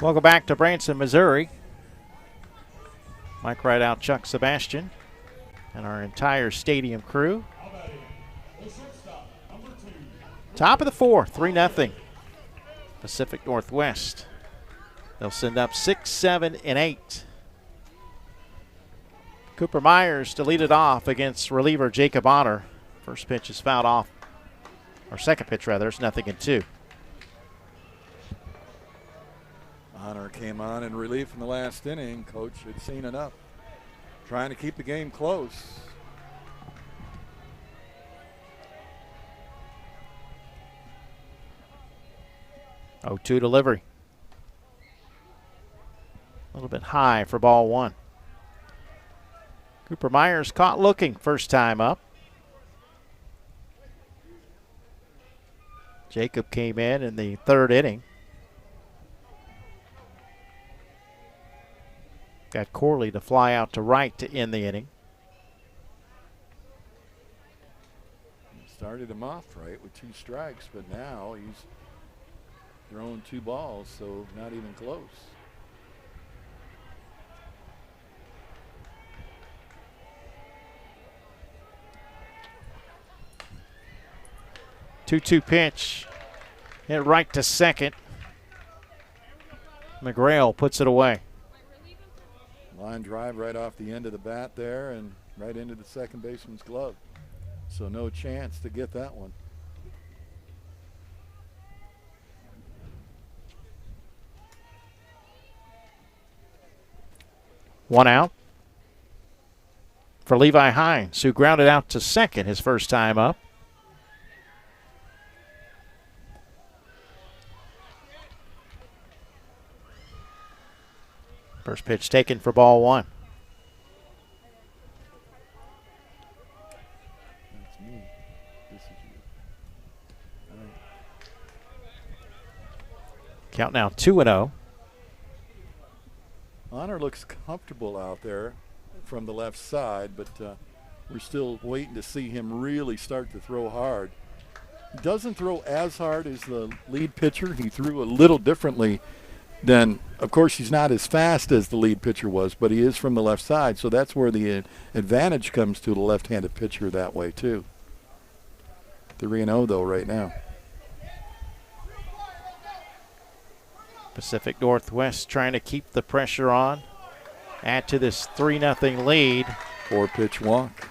Welcome back to Branson, Missouri. Mike Rideout, Chuck Sebastian, and our entire stadium crew. Top of the 4th, 3-0. Pacific Northwest. They'll send up 6, 7, and 8. Cooper Myers to lead it off against reliever Jacob Honor. First pitch is fouled off, or second pitch rather, it's 0-2. Honor came on in relief in the last inning. Coach had seen enough. Trying to keep the game close. Oh, 2 delivery. A little bit high for ball 1. Cooper Myers caught looking first time up. Jacob came in the 3rd inning. Got Corley to fly out to right to end the inning. Started him off right with 2 strikes, but now he's thrown 2 balls, so not even close. Two pitch. Hit right to second. McGrail puts it away. Line drive right off the end of the bat there and right into the second baseman's glove. So no chance to get that one. One out for Levi Hines, who grounded out to second his first time up. First pitch taken for ball 1. That's me. This is you. All right. Count now 2-0. Honor looks comfortable out there from the left side, but we're still waiting to see him really start to throw hard. He doesn't throw as hard as the lead pitcher. He threw a little differently than, of course, he's not as fast as the lead pitcher was, but he is from the left side, so that's where the advantage comes to the left-handed pitcher that way, too. 3-0, though, right now. Pacific Northwest trying to keep the pressure on. Add to this 3-0 lead. 4-pitch walk.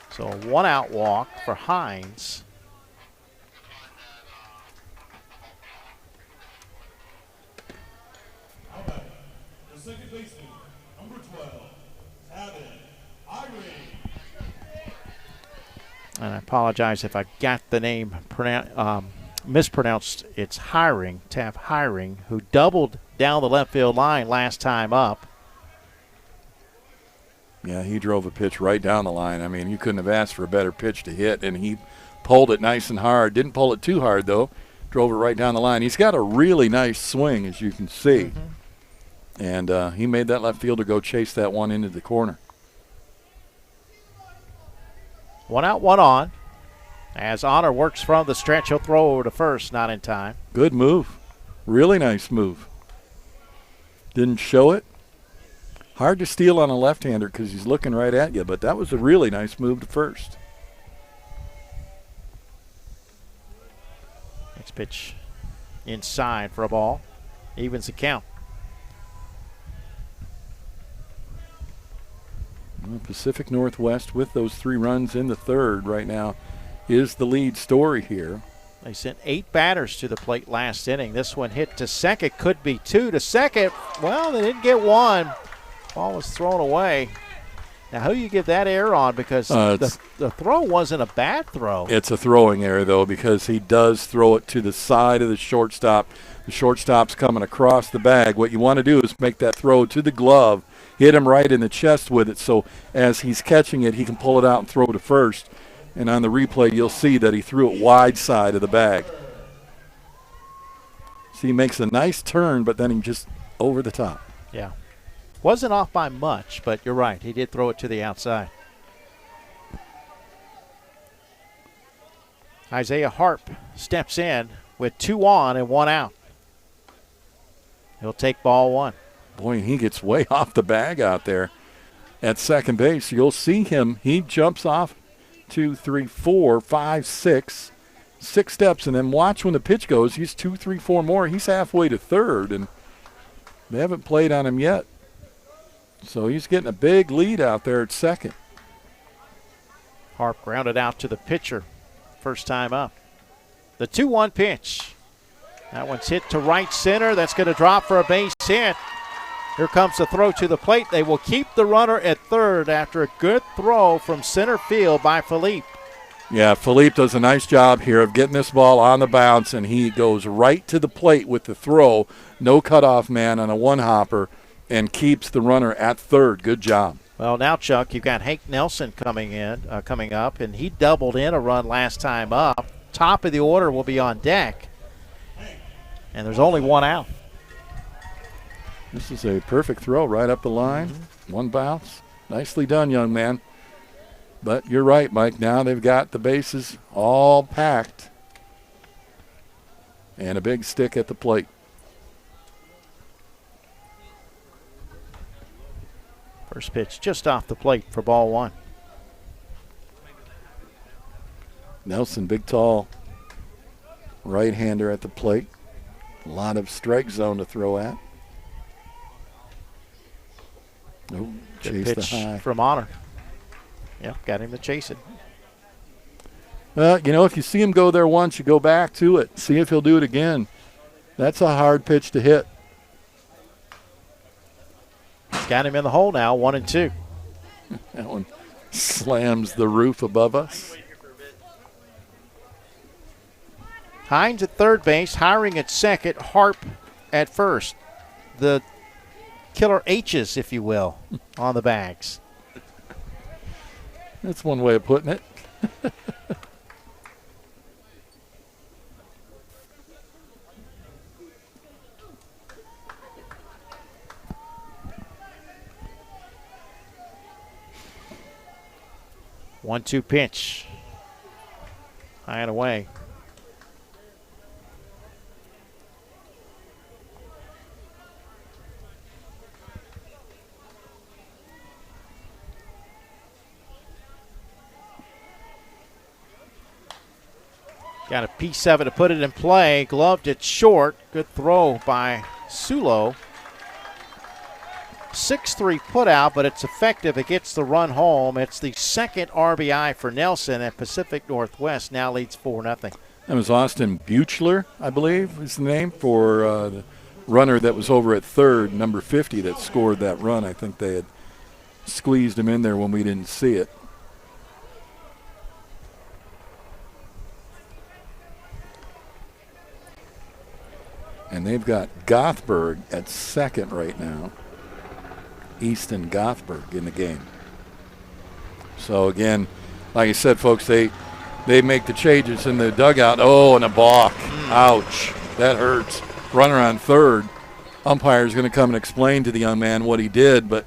So a 1-out walk for Hines. The second baseman, number 12, Tavin Irene. And I apologize if I got the name mispronounced. It's Hiring, Tav Hiring, who doubled down the left field line last time up. Yeah, he drove a pitch right down the line. I mean, you couldn't have asked for a better pitch to hit, and he pulled it nice and hard. Didn't pull it too hard, though. Drove it right down the line. He's got a really nice swing, as you can see. Mm-hmm. And he made that left fielder go chase that one into the corner. 1 out, 1 on. As Honor works from the stretch, he'll throw over to first, not in time. Good move. Really nice move. Didn't show it. Hard to steal on a left-hander because he's looking right at you, but that was a really nice move to first. Next pitch inside for a ball. Evens the count. Pacific Northwest with those 3 runs in the third right now is the lead story here. They sent 8 batters to the plate last inning. This one hit to second, could be 2 to second. Well, they didn't get 1. Ball was thrown away. Now, who you give that error on? Because the throw wasn't a bad throw. It's a throwing error, though, because he does throw it to the side of the shortstop. The shortstop's coming across the bag. What you want to do is make that throw to the glove, hit him right in the chest with it, so as he's catching it, he can pull it out and throw to first. And on the replay, you'll see that he threw it wide side of the bag. See, he makes a nice turn, but then he just over the top. Yeah. Wasn't off by much, but you're right. He did throw it to the outside. Isaiah Harp steps in with 2 on and 1 out. He'll take ball 1. Boy, he gets way off the bag out there at second base. You'll see him. He jumps off 2, 3, 4, 5, 6 steps, and then watch when the pitch goes. He's 2, 3, 4 more. He's halfway to third, and they haven't played on him yet. So he's getting a big lead out there at second. Harp grounded out to the pitcher. First time up. The 2-1 pitch. That one's hit to right center. That's going to drop for a base hit. Here comes the throw to the plate. They will keep the runner at third after a good throw from center field by Philippe. Yeah, Philippe does a nice job here of getting this ball on the bounce, and he goes right to the plate with the throw. No cutoff man on a one-hopper, and keeps the runner at third. Good job. Well, now, Chuck, you've got Hank Nelson coming up, and he doubled in a run last time up. Top of the order will be on deck, and there's only 1 out. This is a perfect throw right up the line. 1 bounce. Nicely done, young man. But you're right, Mike. Now they've got the bases all packed. And a big stick at the plate. First pitch just off the plate for ball one. Nelson, big, tall right-hander at the plate. A lot of strike zone to throw at. Oh, Good chase pitch the high. from Honor. Yep, got him to chase it. If you see him go there once, you go back to it. See if he'll do it again. That's a hard pitch to hit. He's got him in the hole now, 1-2. That one slams the roof above us. Hines at third base, Hiring at second, Harp at first. The killer H's, if you will, on the bags. That's one way of putting it. One-two pitch. High and away. Got a piece of it to put it in play. Gloved it short. Good throw by Sulo. 6-3 put out, but it's effective. It gets the run home. It's the second RBI for Nelson, and Pacific Northwest now leads 4-0. That was Austin Buechler, I believe is the name, for the runner that was over at third, number 50, that scored that run. I think they had squeezed him in there when we didn't see it. And they've got Gothberg at second right now. Easton Gothberg in the game. So, again, like I said, folks, they make the changes in the dugout. Oh, and a balk. Ouch. That hurts. Runner on third. Umpire's going to come and explain to the young man what he did. But,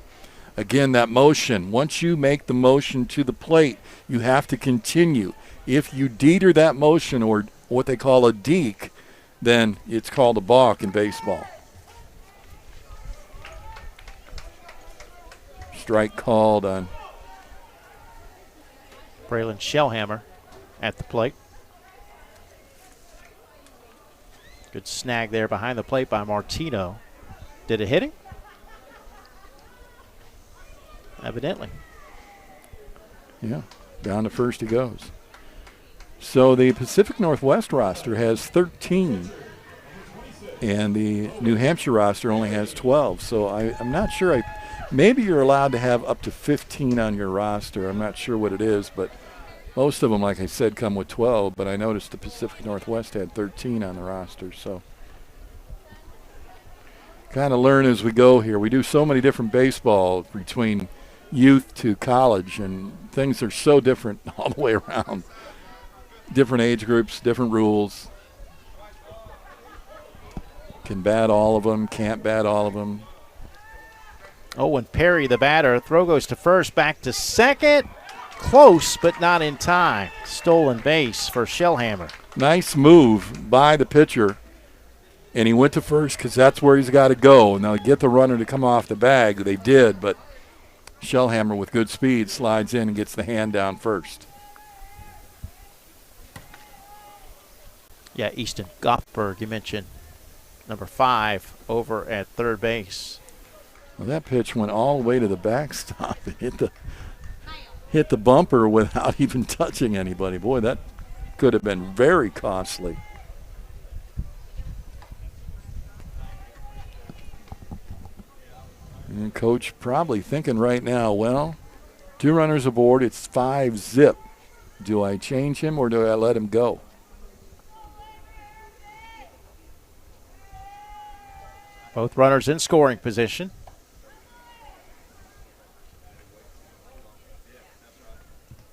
again, that motion, once you make the motion to the plate, you have to continue. If you deter that motion, or what they call a deke, then it's called a balk in baseball. Strike called on Braylon Shellhammer at the plate. Good snag there behind the plate by Martino. Did it hit him? Evidently. Yeah, down to first he goes. So the Pacific Northwest roster has 13, and the New Hampshire roster only has 12. So I'm not sure. Maybe you're allowed to have up to 15 on your roster. I'm not sure what it is, but most of them, like I said, come with 12. But I noticed the Pacific Northwest had 13 on the roster. So kind of learn as we go here. We do so many different baseball between youth to college, and things are so different all the way around. Different age groups, different rules. Can bat all of them, can't bat all of them. Oh, and Perry, the batter, throw goes to first, back to second. Close, but not in time. Stolen base for Shellhammer. Nice move by the pitcher. And he went to first because that's where he's got to go. Now, get the runner to come off the bag. They did, but Shellhammer with good speed slides in and gets the hand down first. Yeah, Easton Gothberg, you mentioned. Number 5 over at third base. Well, that pitch went all the way to the backstop. It hit the bumper without even touching anybody. Boy, that could have been very costly. And Coach probably thinking right now, well, 2 runners aboard, it's 5-zip. Do I change him or do I let him go? Both runners in scoring position.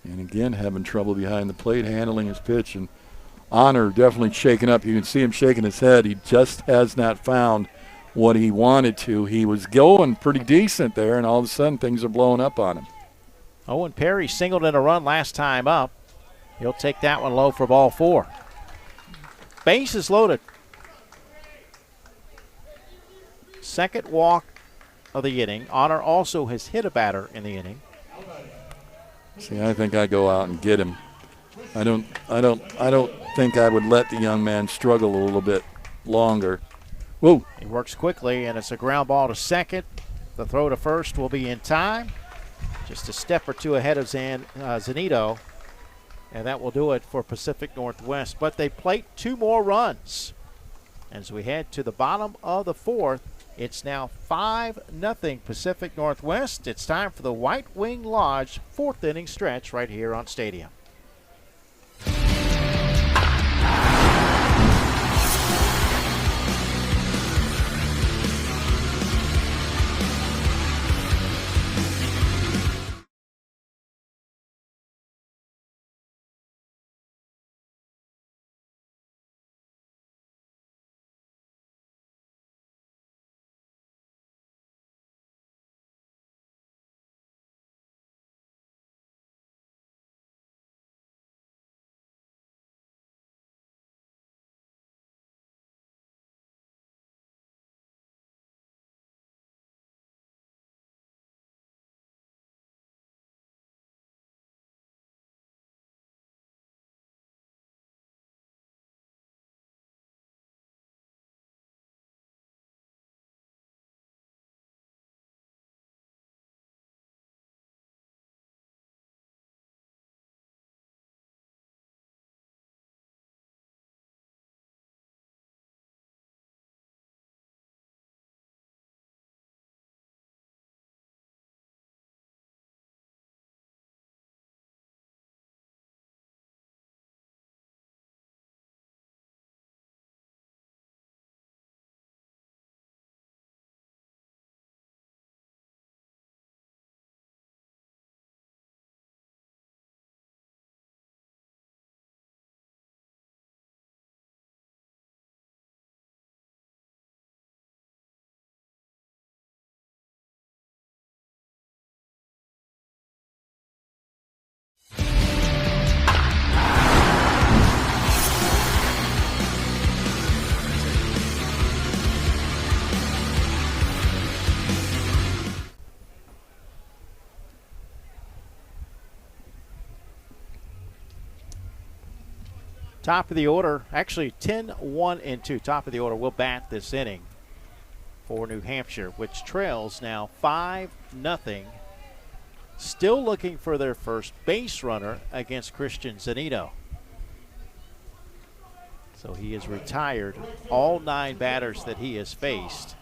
And again, having trouble behind the plate, handling his pitch. And Honor definitely shaking up. You can see him shaking his head. He just has not found what he wanted to. He was going pretty decent there, and all of a sudden things are blowing up on him. Owen Perry singled in a run last time up. He'll take that one low for ball 4. Base is loaded. Second walk of the inning. Honor also has hit a batter in the inning. See, I think I go out and get him. I don't think I would let the young man struggle a little bit longer. Whoa. He works quickly, and it's a ground ball to second. The throw to first will be in time. Just a step or two ahead of Zanito. And that will do it for Pacific Northwest. But they plate 2 more runs. As we head to the bottom of the 4th, it's now 5-0 Pacific Northwest. It's time for the White Wing Lodge 4th inning stretch right here on Stadium. Top of the order, actually 10-1-2. Top of the order will bat this inning for New Hampshire, which trails now 5-0. Still looking for their first base runner against Christian Zanito. So he has retired all 9 batters that he has faced.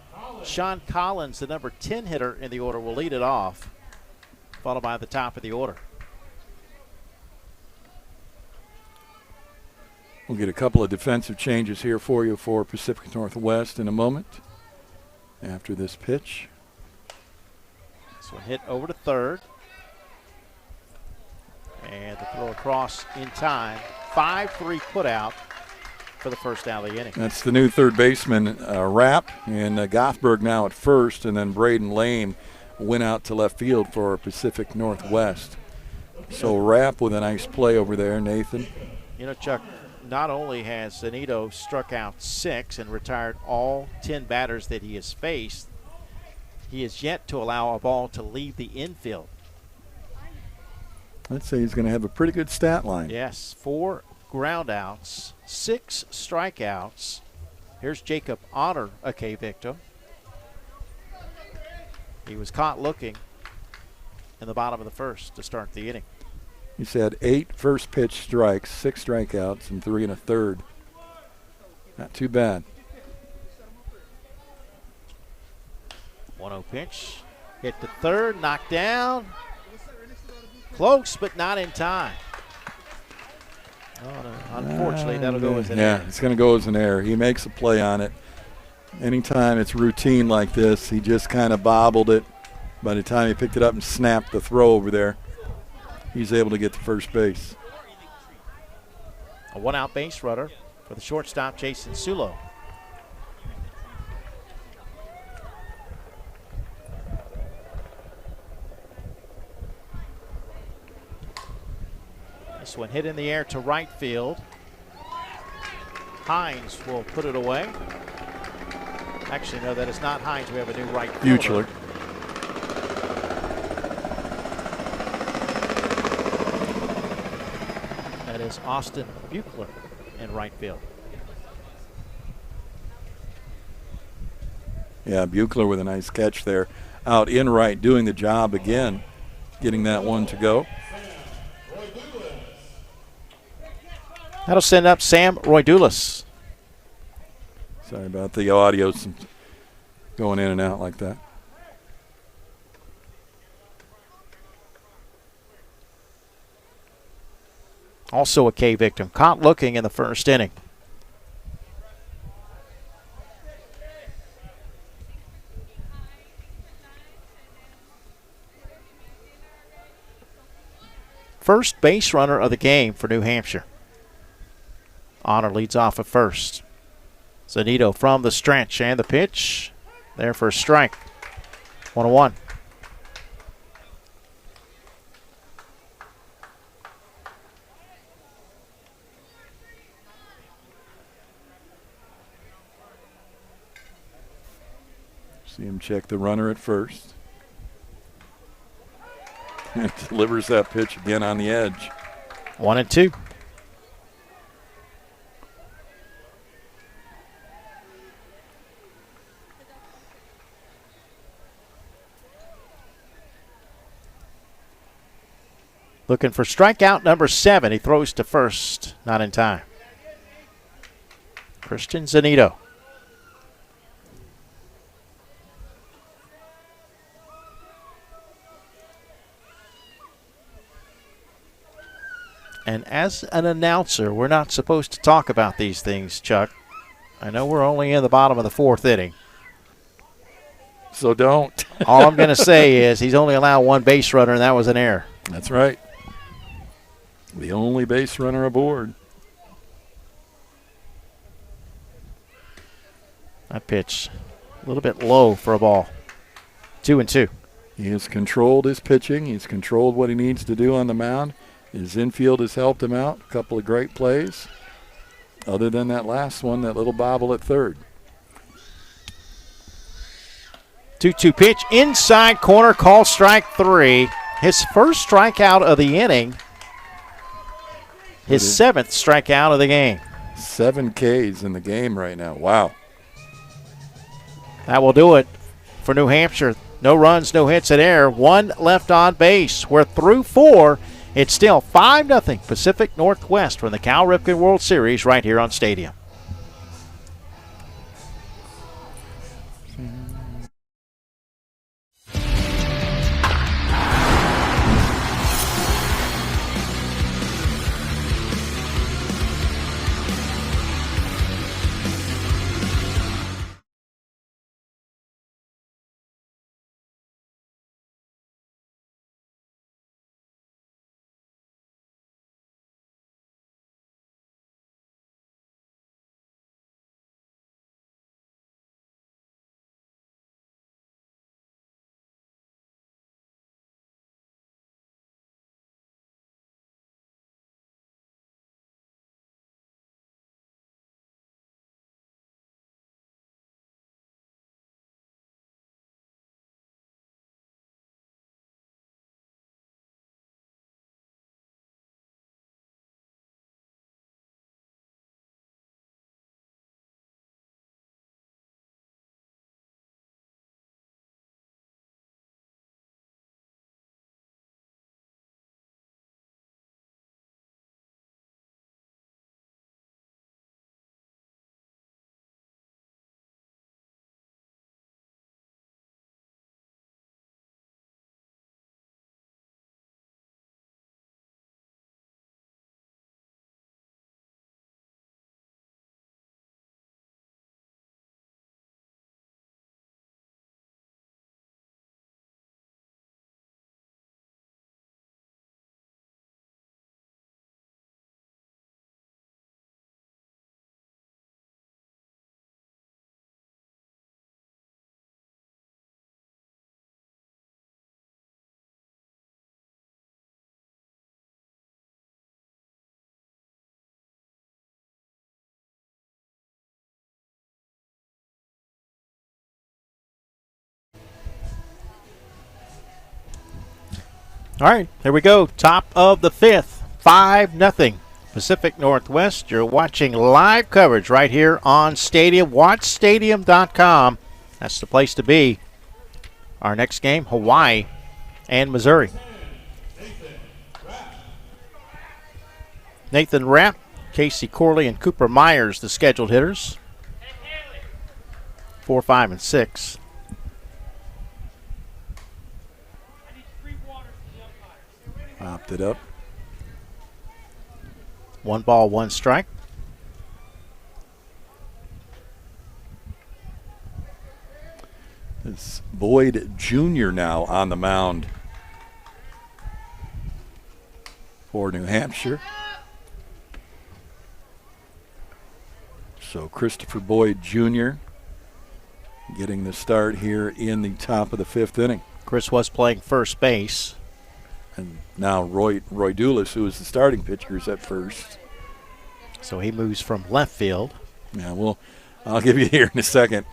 Sean Collins, the number 10 hitter in the order, will lead it off, followed by the top of the order. We'll get a couple of defensive changes here for you for Pacific Northwest in a moment after this pitch. This one hit over to third. And the throw across in time. 5-3 put out for the first out of the inning. That's the new third baseman, Rapp, and Gothberg now at first, and then Braden Lane went out to left field for Pacific Northwest. So Rapp with a nice play over there, Nathan. You know, Chuck, not only has Zanito struck out 6 and retired all 10 batters that he has faced, he has yet to allow a ball to leave the infield. I'd say he's going to have a pretty good stat line. Yes, 4 groundouts, 6 strikeouts. Here's Jacob Honor, a K victim. He was caught looking in the bottom of the first to start the inning. He's had 8 first pitch strikes, 6 strikeouts, and 3 1/3. Not too bad. 1-0 pitch. Hit to third, knocked down. Close, but not in time. Oh, no. Unfortunately, that'll go as an error. Yeah, it's going to go as an error. He makes a play on it. Anytime it's routine like this, he just kind of bobbled it. By the time he picked it up and snapped the throw over there, he's able to get to first base. A 1-out base runner for the shortstop, Jason Sulo. This one hit in the air to right field. Hines will put it away. Actually, no, that is not Hines. We have a new right fielder. Buechler. That is Austin Buechler in right field. Yeah, Buechler with a nice catch there. Out in right, doing the job again, getting that one to go. That'll send up Sam Roydulis. Sorry about the audio going in and out like that. Also a K victim. Caught looking in the first inning. First base runner of the game for New Hampshire. Honor leads off at first. Zanito from the stretch and the pitch. There for a strike. 1-1. See him check the runner at first. And delivers that pitch again on the edge. 1-2. Looking for strikeout number 7. He throws to first. Not in time. Christian Zanito. And as an announcer, we're not supposed to talk about these things, Chuck. I know we're only in the bottom of the 4th inning. So don't. All I'm going to say is he's only allowed one base runner, and that was an error. That's right. The only base runner aboard. That pitch a little bit low for a ball. 2-2. He has controlled his pitching. He's controlled what he needs to do on the mound. His infield has helped him out. A couple of great plays. Other than that last one, that little bobble at third. 2-2 pitch. Inside corner, call strike 3. His first strikeout of the inning. His 7th strikeout of the game. 7 Ks in the game right now. Wow. That will do it for New Hampshire. No runs, no hits in air. 1 left on base. We're through 4. It's still 5-0 Pacific Northwest from the Cal Ripken World Series right here on Stadium. All right, here we go. Top of the fifth, 5-0. Pacific Northwest. You're watching live coverage right here on Stadium. WatchStadium.com. That's the place to be. Our next game, Hawaii and Missouri. Nathan Rapp, Casey Corley, and Cooper Myers, the scheduled hitters. 4, 5, and 6. Popped it up. 1 ball, 1 strike. It's Boyd Jr. now on the mound for New Hampshire. So Christopher Boyd Jr. getting the start here in the top of the 5th inning. Chris was playing first base. And now Roy Dulis, who is the starting pitcher, is at first. So he moves from left field. Yeah, well, I'll give you here in a second.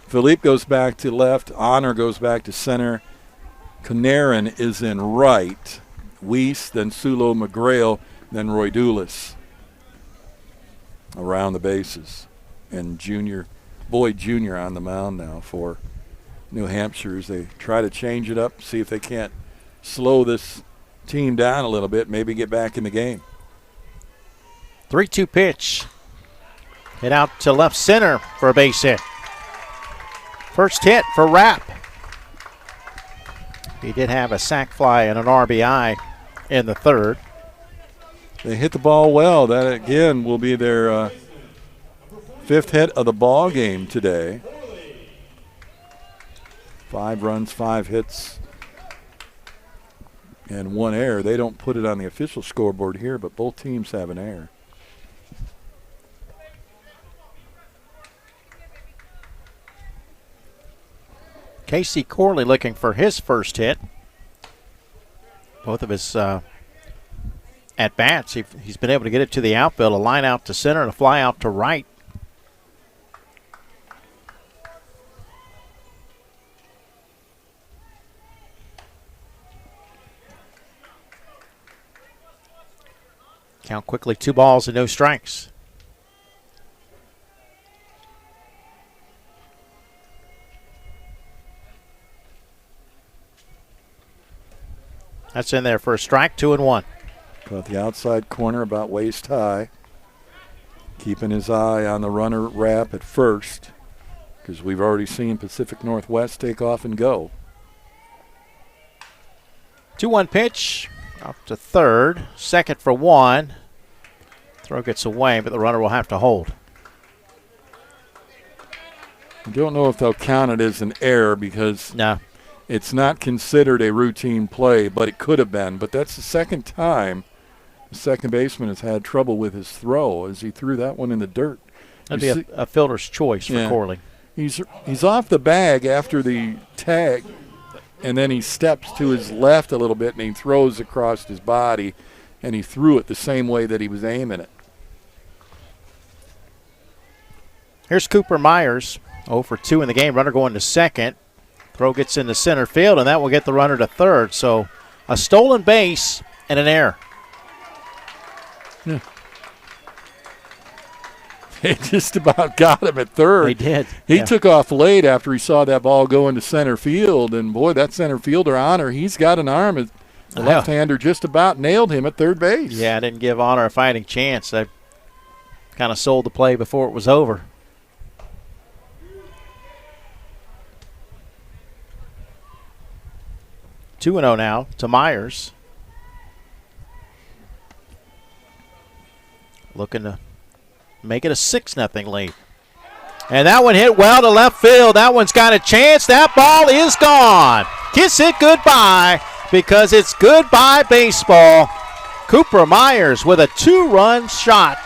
Philippe goes back to left. Honor goes back to center. Canarin is in right. Weiss, then Sulo McGrail, then Roy Dulis around the bases. And Boyd Jr. on the mound now for New Hampshire as they try to change it up, see if they can't slow this team down a little bit, maybe get back in the game. 3-2 pitch. Hit out to left center for a base hit. First hit for Rapp. He did have a sac fly and an RBI in the 3rd. They hit the ball well. That, again, will be their 5th hit of the ball game today. 5 runs, 5 hits, and 1 error. They don't put it on the official scoreboard here, but both teams have an error. Casey Corley looking for his first hit. Both of his at-bats, he's been able to get it to the outfield, a line out to center and a fly out to right. Count quickly, 2 balls and no strikes. That's in there for a strike, 2-1. Got the outside corner about waist high. Keeping his eye on the runner Rapp at first, because we've already seen Pacific Northwest take off and go. 2-1 pitch, up to third, second for 1. Throw gets away, but the runner will have to hold. I don't know if they'll count it as an error because it's not considered a routine play, but it could have been. But that's the second time the second baseman has had trouble with his throw as he threw that one in the dirt. That'd be a fielder's choice for Corley. He's off the bag after the tag, and then he steps to his left a little bit, and he throws across his body, and he threw it the same way that he was aiming it. Here's Cooper Myers, 0 for 2 in the game. Runner going to second. Throw gets into center field, and that will get the runner to third. So a stolen base and an error. Yeah. They just about got him at third. They did. He took off late after he saw that ball go into center field, and boy, that center fielder, Honor, he's got an arm. The left-hander just about nailed him at third base. Yeah, I didn't give Honor a fighting chance. I kind of sold the play before it was over. 2-0 now to Myers. Looking to make it a 6-0 lead. And that one hit well to left field. That one's got a chance. That ball is gone. Kiss it goodbye because it's goodbye baseball. Cooper Myers with a 2-run shot.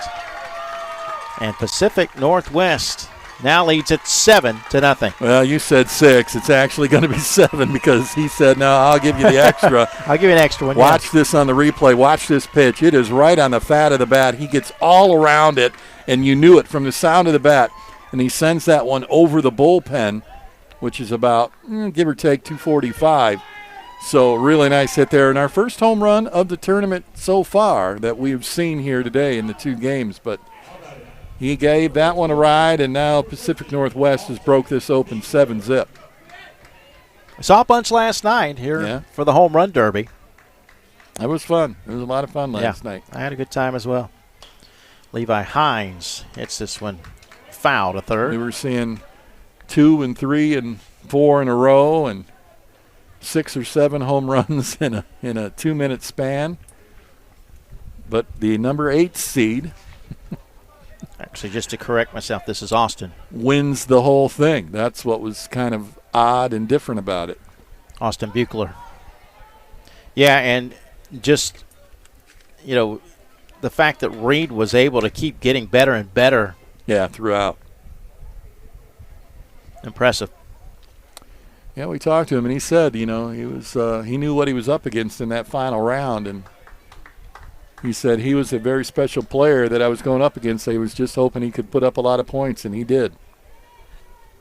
And Pacific Northwest now leads it 7-0. Well, you said 6. It's actually going to be 7 because he said, no, I'll give you the extra. I'll give you an extra one. Watch this on the replay. Watch this pitch. It is right on the fat of the bat. He gets all around it, and you knew it from the sound of the bat. And he sends that one over the bullpen, which is about, give or take, 245. So really nice hit there. And our first home run of the tournament so far that we've seen here today in the 2 games. But he gave that one a ride, and now Pacific Northwest has broke this open 7-zip. I saw a bunch last night here for the home run derby. That was fun. It was a lot of fun last night. I had a good time as well. Levi Hines hits this one foul to third. We were seeing 2 and 3 and 4 in a row, and 6 or 7 home runs in a 2-minute span. But the number 8 seed, actually, just to correct myself, this is Austin, wins the whole thing. That's what was kind of odd and different about it. Austin Buechler. Yeah, and just, the fact that Reed was able to keep getting better and better. Yeah, throughout. Impressive. Yeah, we talked to him, and he said, he knew what he was up against in that final round, and he said he was a very special player that I was going up against. He was just hoping he could put up a lot of points, and he did.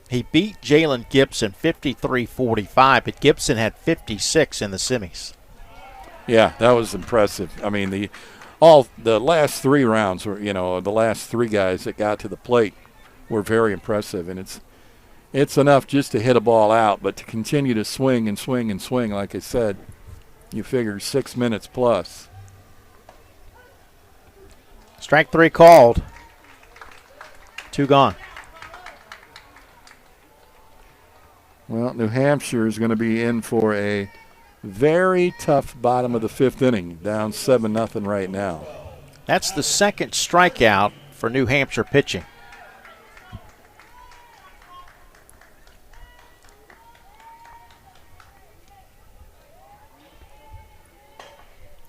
He beat Jalen Gibson 53-45, but Gibson had 56 in the semis. Yeah, that was impressive. I mean, the last 3 rounds were, the last 3 guys that got to the plate were very impressive, and it's enough just to hit a ball out, but to continue to swing and swing and swing, like I said, you figure 6 minutes plus. Strike 3 called. 2 gone. Well, New Hampshire is going to be in for a very tough bottom of the 5th inning, down 7-0 right now. That's the second strikeout for New Hampshire pitching.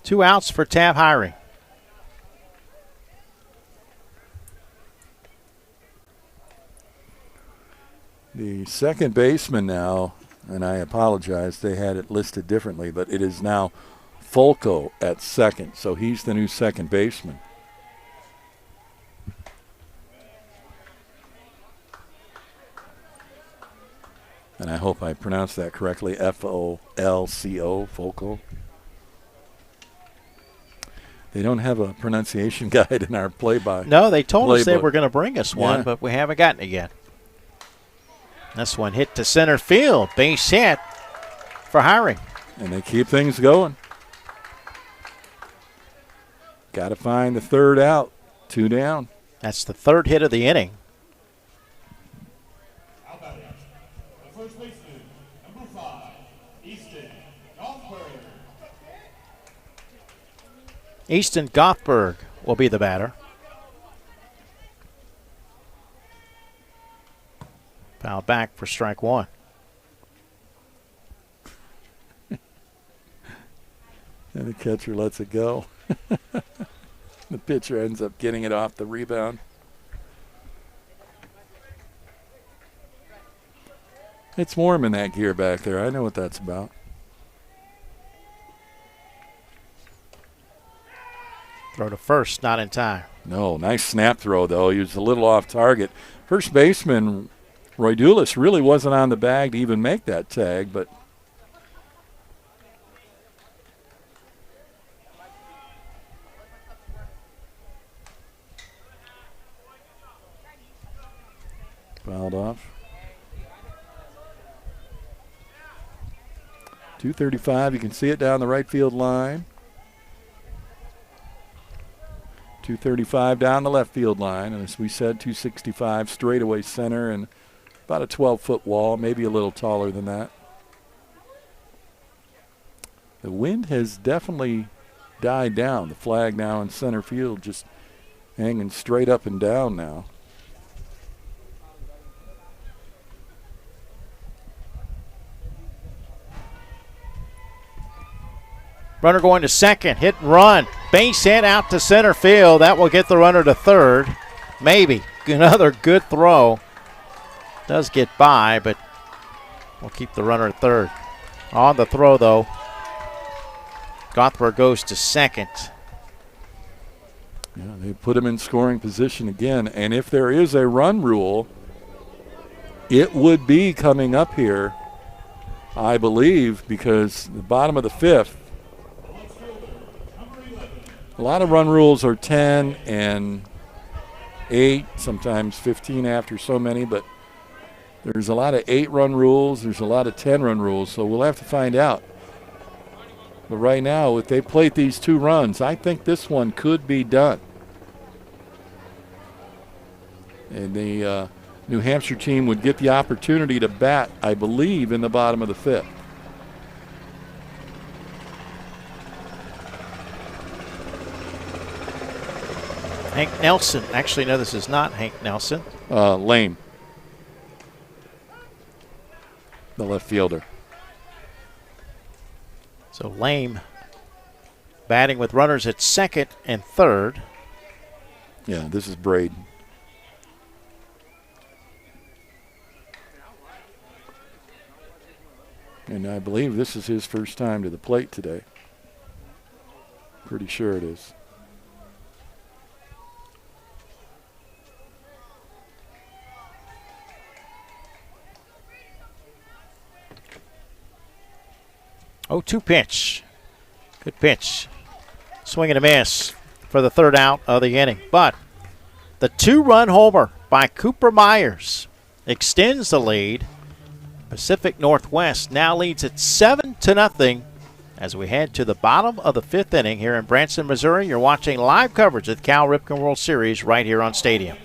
Two outs for Tav Hiring. The second baseman now, and I apologize, they had it listed differently, but it is now Folco at second, so he's the new second baseman. And I hope I pronounced that correctly, Folco, Folco. They don't have a pronunciation guide in our play-by. No, they told us they playbook. were going to bring us one, but we haven't gotten it yet. This one hit to center field. Base hit for Hiring. And they keep things going. Got to find the third out. 2 down. That's the third hit of the inning. The first baseman, number 5, Easton Goldberg. Easton Gothberg will be the batter. Foul back for strike 1. And the catcher lets it go. The pitcher ends up getting it off the rebound. It's warm in that gear back there. I know what that's about. Throw to first, not in time. No, nice snap throw, though. He was a little off target. First baseman Roy Dulis really wasn't on the bag to even make that tag, but fouled off. 235, you can see it down the right field line. 235 down the left field line, and as we said, 265 straightaway center and about a 12-foot wall, maybe a little taller than that. The wind has definitely died down. The flag now in center field just hanging straight up and down now. Runner going to second, hit and run. Base hit out to center field. That will get the runner to third. Maybe. Another good throw. Does get by, but we'll keep the runner at third. On the throw, though, Gothberg goes to second. Yeah, they put him in scoring position again. And if there is a run rule, it would be coming up here I believe, because the bottom of the fifth, a lot of run rules are 10 and 8, sometimes 15 after so many, but there's a lot of 8-run rules. There's a lot of 10-run rules, so we'll have to find out. But right now, if they played these 2 runs, I think this one could be done. And the New Hampshire team would get the opportunity to bat, I believe, in the bottom of the fifth. Hank Nelson. Actually, no, this is not Hank Nelson. Lame, the left fielder. So Lame batting with runners at second and third. Yeah, this is Braden. And I believe this is his first time to the plate today. Pretty sure it is. Oh, 2 pitch. Good pitch. Swing and a miss for the third out of the inning. But the 2-run homer by Cooper Myers extends the lead. Pacific Northwest now leads at 7-0 as we head to the bottom of the 5th inning here in Branson, Missouri. You're watching live coverage of the Cal Ripken World Series right here on Stadium.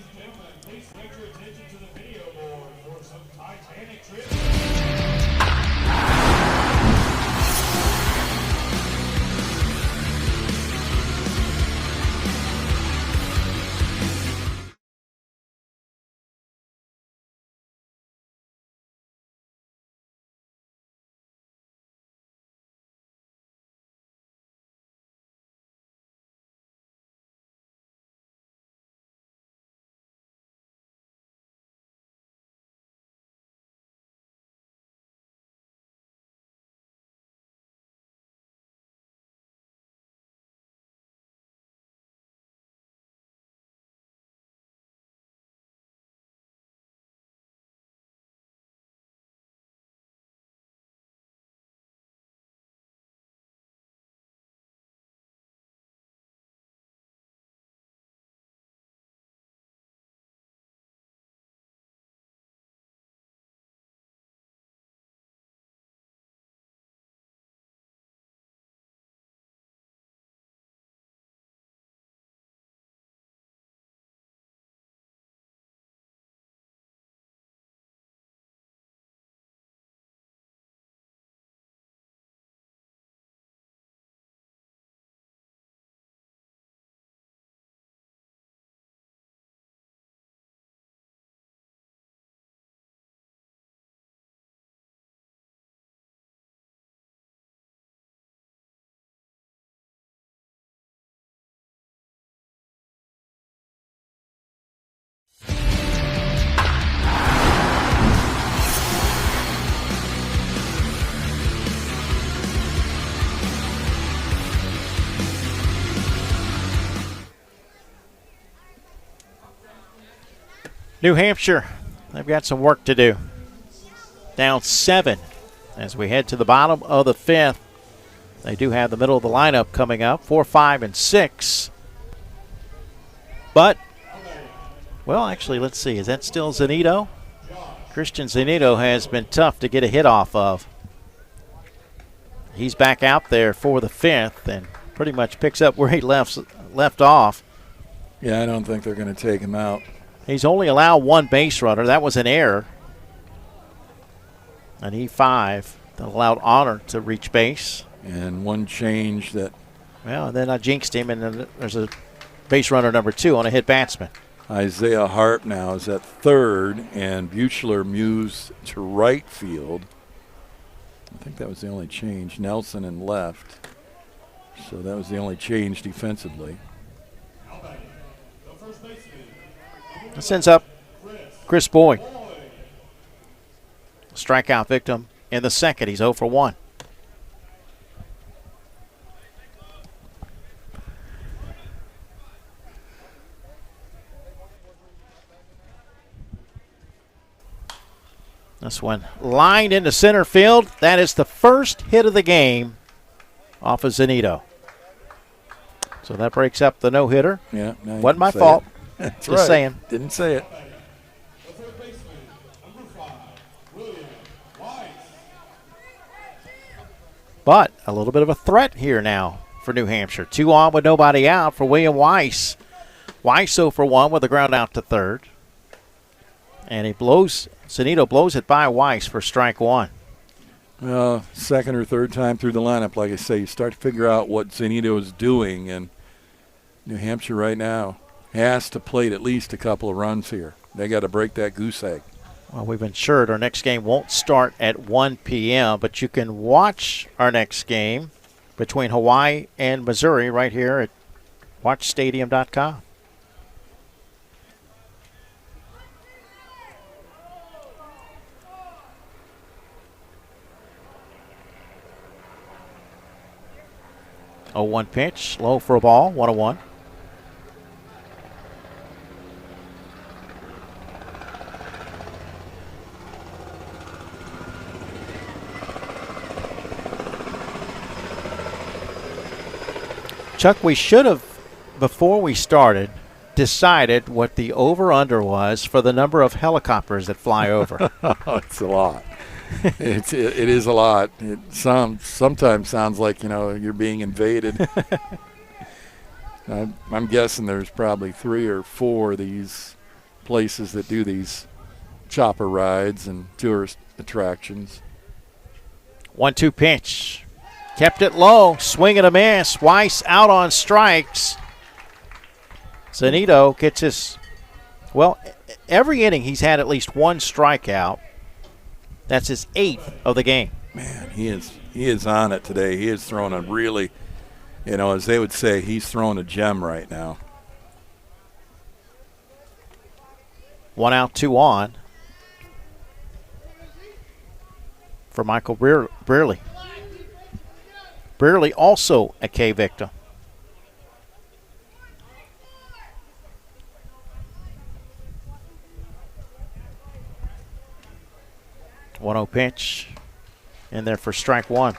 New Hampshire, they've got some work to do. Down 7 as we head to the bottom of the 5th. They do have the middle of the lineup coming up, 4, 5, and 6. But, well, actually, let's see. Is that still Zanito? Christian Zanito has been tough to get a hit off of. He's back out there for the 5th and pretty much picks up where he left off. Yeah, I don't think they're going to take him out. He's only allowed 1 base runner. That was an error. An E5 that allowed Honor to reach base. And 1 change that. Well, and then I jinxed him, and then there's a base runner number 2 on a hit batsman. Isaiah Harp now is at third, and Buechler moves to right field. I think that was the only change. Nelson in left. So that was the only change defensively. That sends up Chris Boyd. Strikeout victim in the second. He's 0 for 1. This one lined into center field. That is the first hit of the game off of Zanito. So that breaks up the no-hitter. Yeah, wasn't my fault. That's Just right. saying. Didn't say it. The third baseman, number 5, William Weiss. But a little bit of a threat here now for New Hampshire. 2 on with nobody out for William Weiss. Weiss 0 for 1 with a ground out to third. And Zanito blows it by Weiss for strike 1. Well, second or third time through the lineup, like I say, you start to figure out what Zanito is doing. And New Hampshire right now has to plate at least a couple of runs here. They got to break that goose egg. Well, we've ensured our next game won't start at 1 p.m., but you can watch our next game between Hawaii and Missouri right here at watchstadium.com. Oh, 1 pitch, low for a ball, 1-1. Chuck, we should have, before we started, decided what the over-under was for the number of helicopters that fly over. It's a lot. It is a lot. It sometimes sounds like, you're being invaded. I'm guessing there's probably 3 or 4 of these places that do these chopper rides and tourist attractions. 1-2 pitch. Kept it low. Swing and a miss. Weiss out on strikes. Zanito gets his, every inning he's had at least 1 strikeout. That's his 8th of the game. Man, he is on it today. He is throwing a really, as they would say, he's throwing a gem right now. 1 out, 2 on for Michael Brearley. Brearley also a K victim. One-0 pitch in there for strike 1.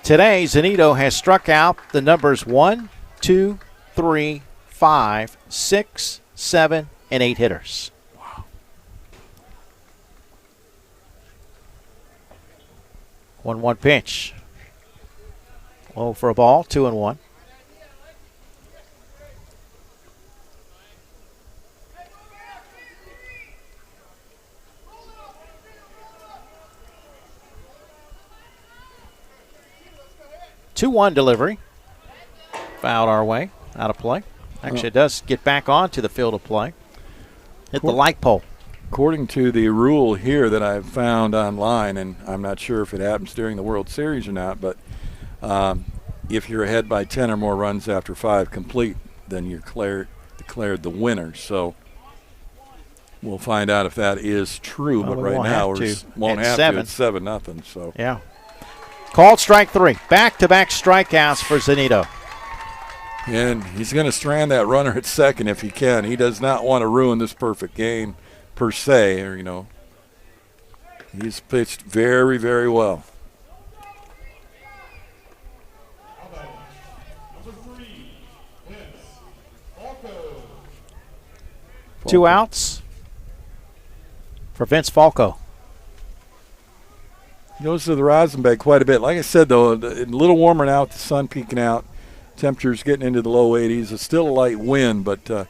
Today, Zanito has struck out the numbers 1, 2, 3, 5, 6, 7, and 8 hitters. Wow. 1-1 pitch. Low for a ball, 2-1. Two-one delivery. Fouled our way, out of play. Actually, it does get back onto the field of play. Hit the light pole. According to the rule here that I've found online, and I'm not sure if it happens during the World Series or not, but if you're ahead by 10 or more runs after 5 complete, then you're declared the winner. So we'll find out if that is true. Well, but we right won't now have to. won't At have 7. to. It's 7-0. So yeah. Called strike 3. Back-to-back strikeouts for Zanito. And he's going to strand that runner at second if he can. He does not want to ruin this perfect game per se. Or he's pitched very, very well. Number 3, Vince Falco. 2 outs for Vince Falco. He goes to the rosin bed quite a bit. Like I said, though, a little warmer now with the sun peeking out. Temperatures getting into the low 80s. It's still a light wind, but the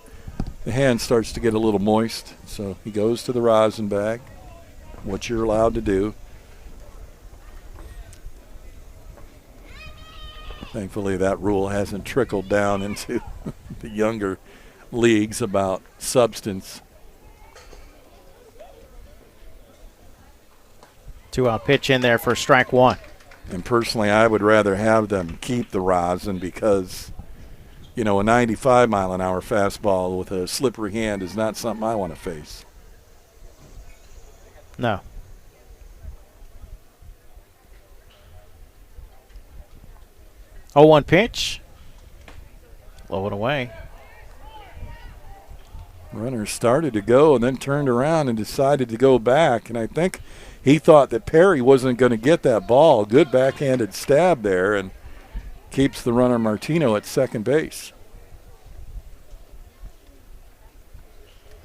hand starts to get a little moist. So he goes to the rosin bag, what you're allowed to do. Thankfully, that rule hasn't trickled down into the younger leagues about substance. 2-out pitch in there for strike 1. And personally, I would rather have them keep the rosin because, a 95-mile-an-hour fastball with a slippery hand is not something I want to face. No. Oh, 1 pitch. Low and away. Runner started to go and then turned around and decided to go back. And I think he thought that Perry wasn't going to get that ball. Good backhanded stab there, and keeps the runner Martino at second base.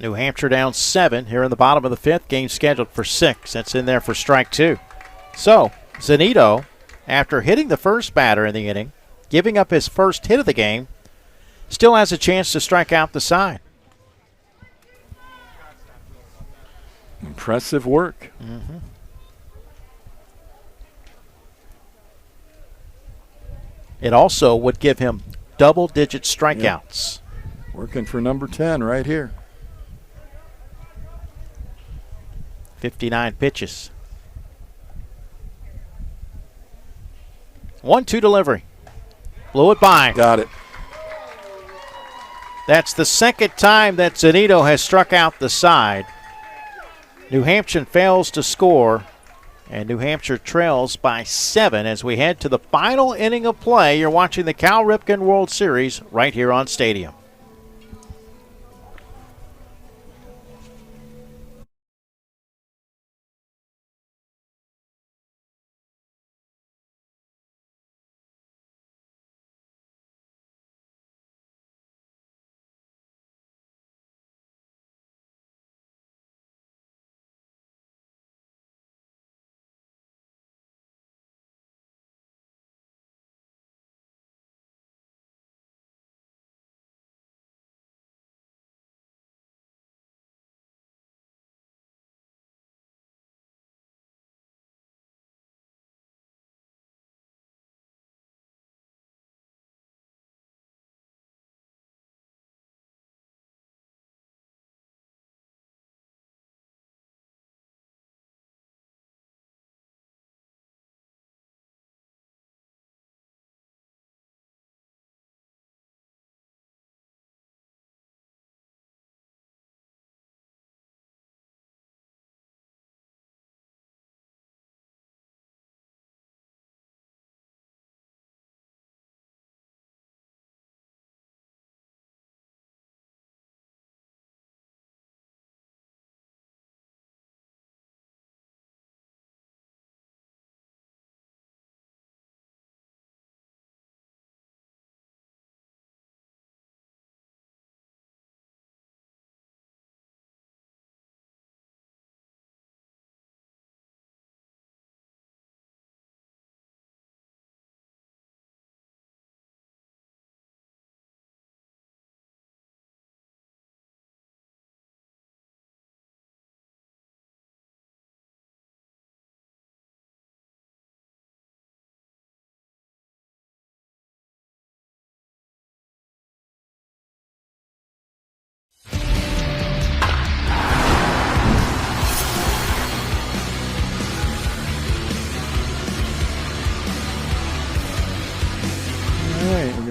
New Hampshire down 7 here in the bottom of the 5th. Game scheduled for 6. That's in there for strike 2. So, Zanito, after hitting the first batter in the inning, giving up his first hit of the game, still has a chance to strike out the side. Impressive work. Mm-hmm. It also would give him double-digit strikeouts. Yep. Working for number 10 right here. 59 pitches. 1-2 delivery. Blew it by. Got it. That's the second time that Zanito has struck out the side. New Hampshire fails to score, and New Hampshire trails by 7 as we head to the final inning of play. You're watching the Cal Ripken World Series right here on Stadium.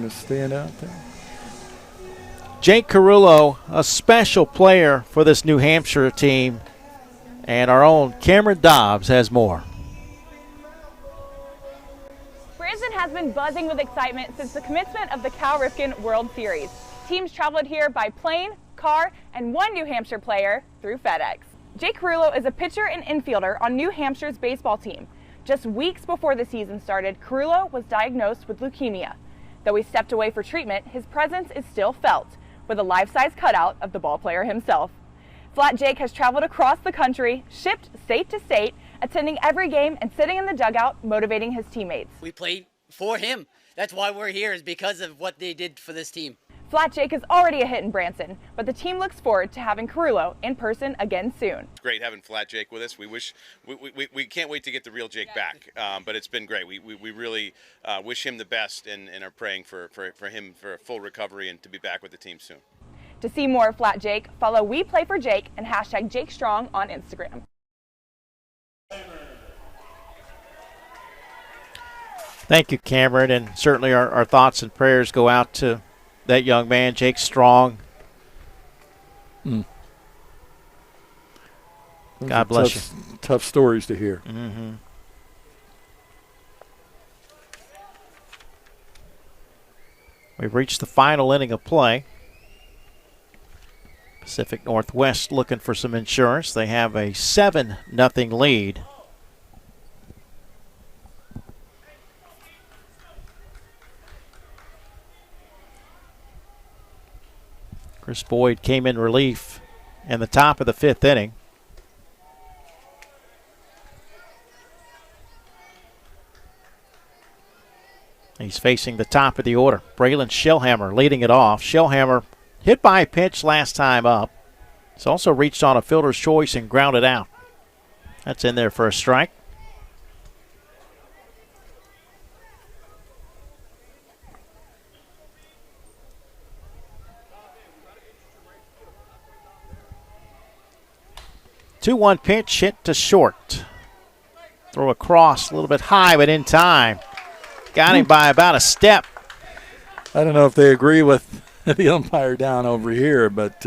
Stand out there. Jake Carullo, a special player for this New Hampshire team, and our own Cameron Dobbs has more. Branson has been buzzing with excitement since the commencement of the Cal Ripken World Series. Teams traveled here by plane, car, and one New Hampshire player through FedEx. Jake Carullo is a pitcher and infielder on New Hampshire's baseball team. Just weeks before the season started, Carullo was diagnosed with leukemia. Though he stepped away for treatment, his presence is still felt, with a life-size cutout of the ballplayer himself. Flat Jake has traveled across the country, shipped state to state, attending every game and sitting in the dugout, motivating his teammates. We played for him. That's why we're here, is because of what they did for this team. Flat Jake is already a hit in Branson, but the team looks forward to having Carullo in person again soon. It's great having Flat Jake with us. We can't wait to get the real Jake back, but it's been great. We really wish him the best and are praying for him for a full recovery and to be back with the team soon. To see more of Flat Jake, follow We Play for Jake and hashtag JakeStrong on Instagram. Thank you, Cameron, and certainly our thoughts and prayers go out to that young man, Jake Strong. God bless you. Tough stories to hear. Mm-hmm. We've reached the final inning of play. Pacific Northwest looking for some insurance. They have a 7-0 lead Chris Boyd came in relief in the top of the 5th inning. He's facing the top of the order. Braylon Shellhammer leading it off. Shellhammer hit by a pitch last time up. He's also reached on a fielder's choice and grounded out. That's in there for a strike. Two-one pitch hit to short. Throw across a little bit high, but in time. Got him by about a step. I don't know if they agree with the umpire down over here, but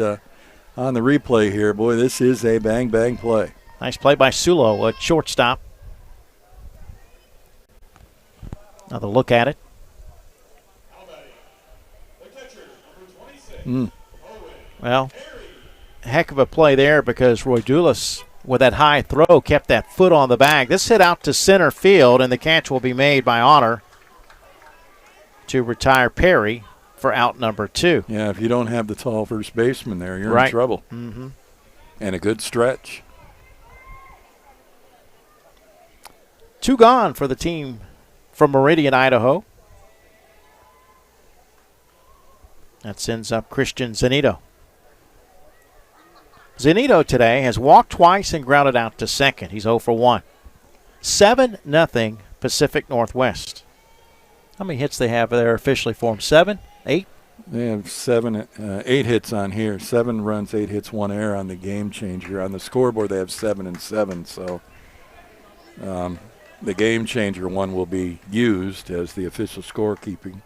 on the replay here, boy, this is a bang-bang play. Nice play by Sulo at shortstop. Another look at it. Well, heck of a play there because Roy Dulas, with that high throw, kept that foot on the bag. This hit out to center field, and the catch will be made by Honor to retire Perry for out number 2. Yeah, if you don't have the tall first baseman there, you're right in trouble. Mm-hmm. And a good stretch. 2 gone for the team from Meridian, Idaho. That sends up Christian Zanito. Zanito today has walked twice and grounded out to second. He's 0 for 1. 7-0 Pacific Northwest. How many hits they have there officially for them? 7? 8? They have 8 hits on here. 7 runs, 8 hits, 1 error on the game changer. On the scoreboard, they have 7 and 7. So the game changer one will be used as the official scorekeeping.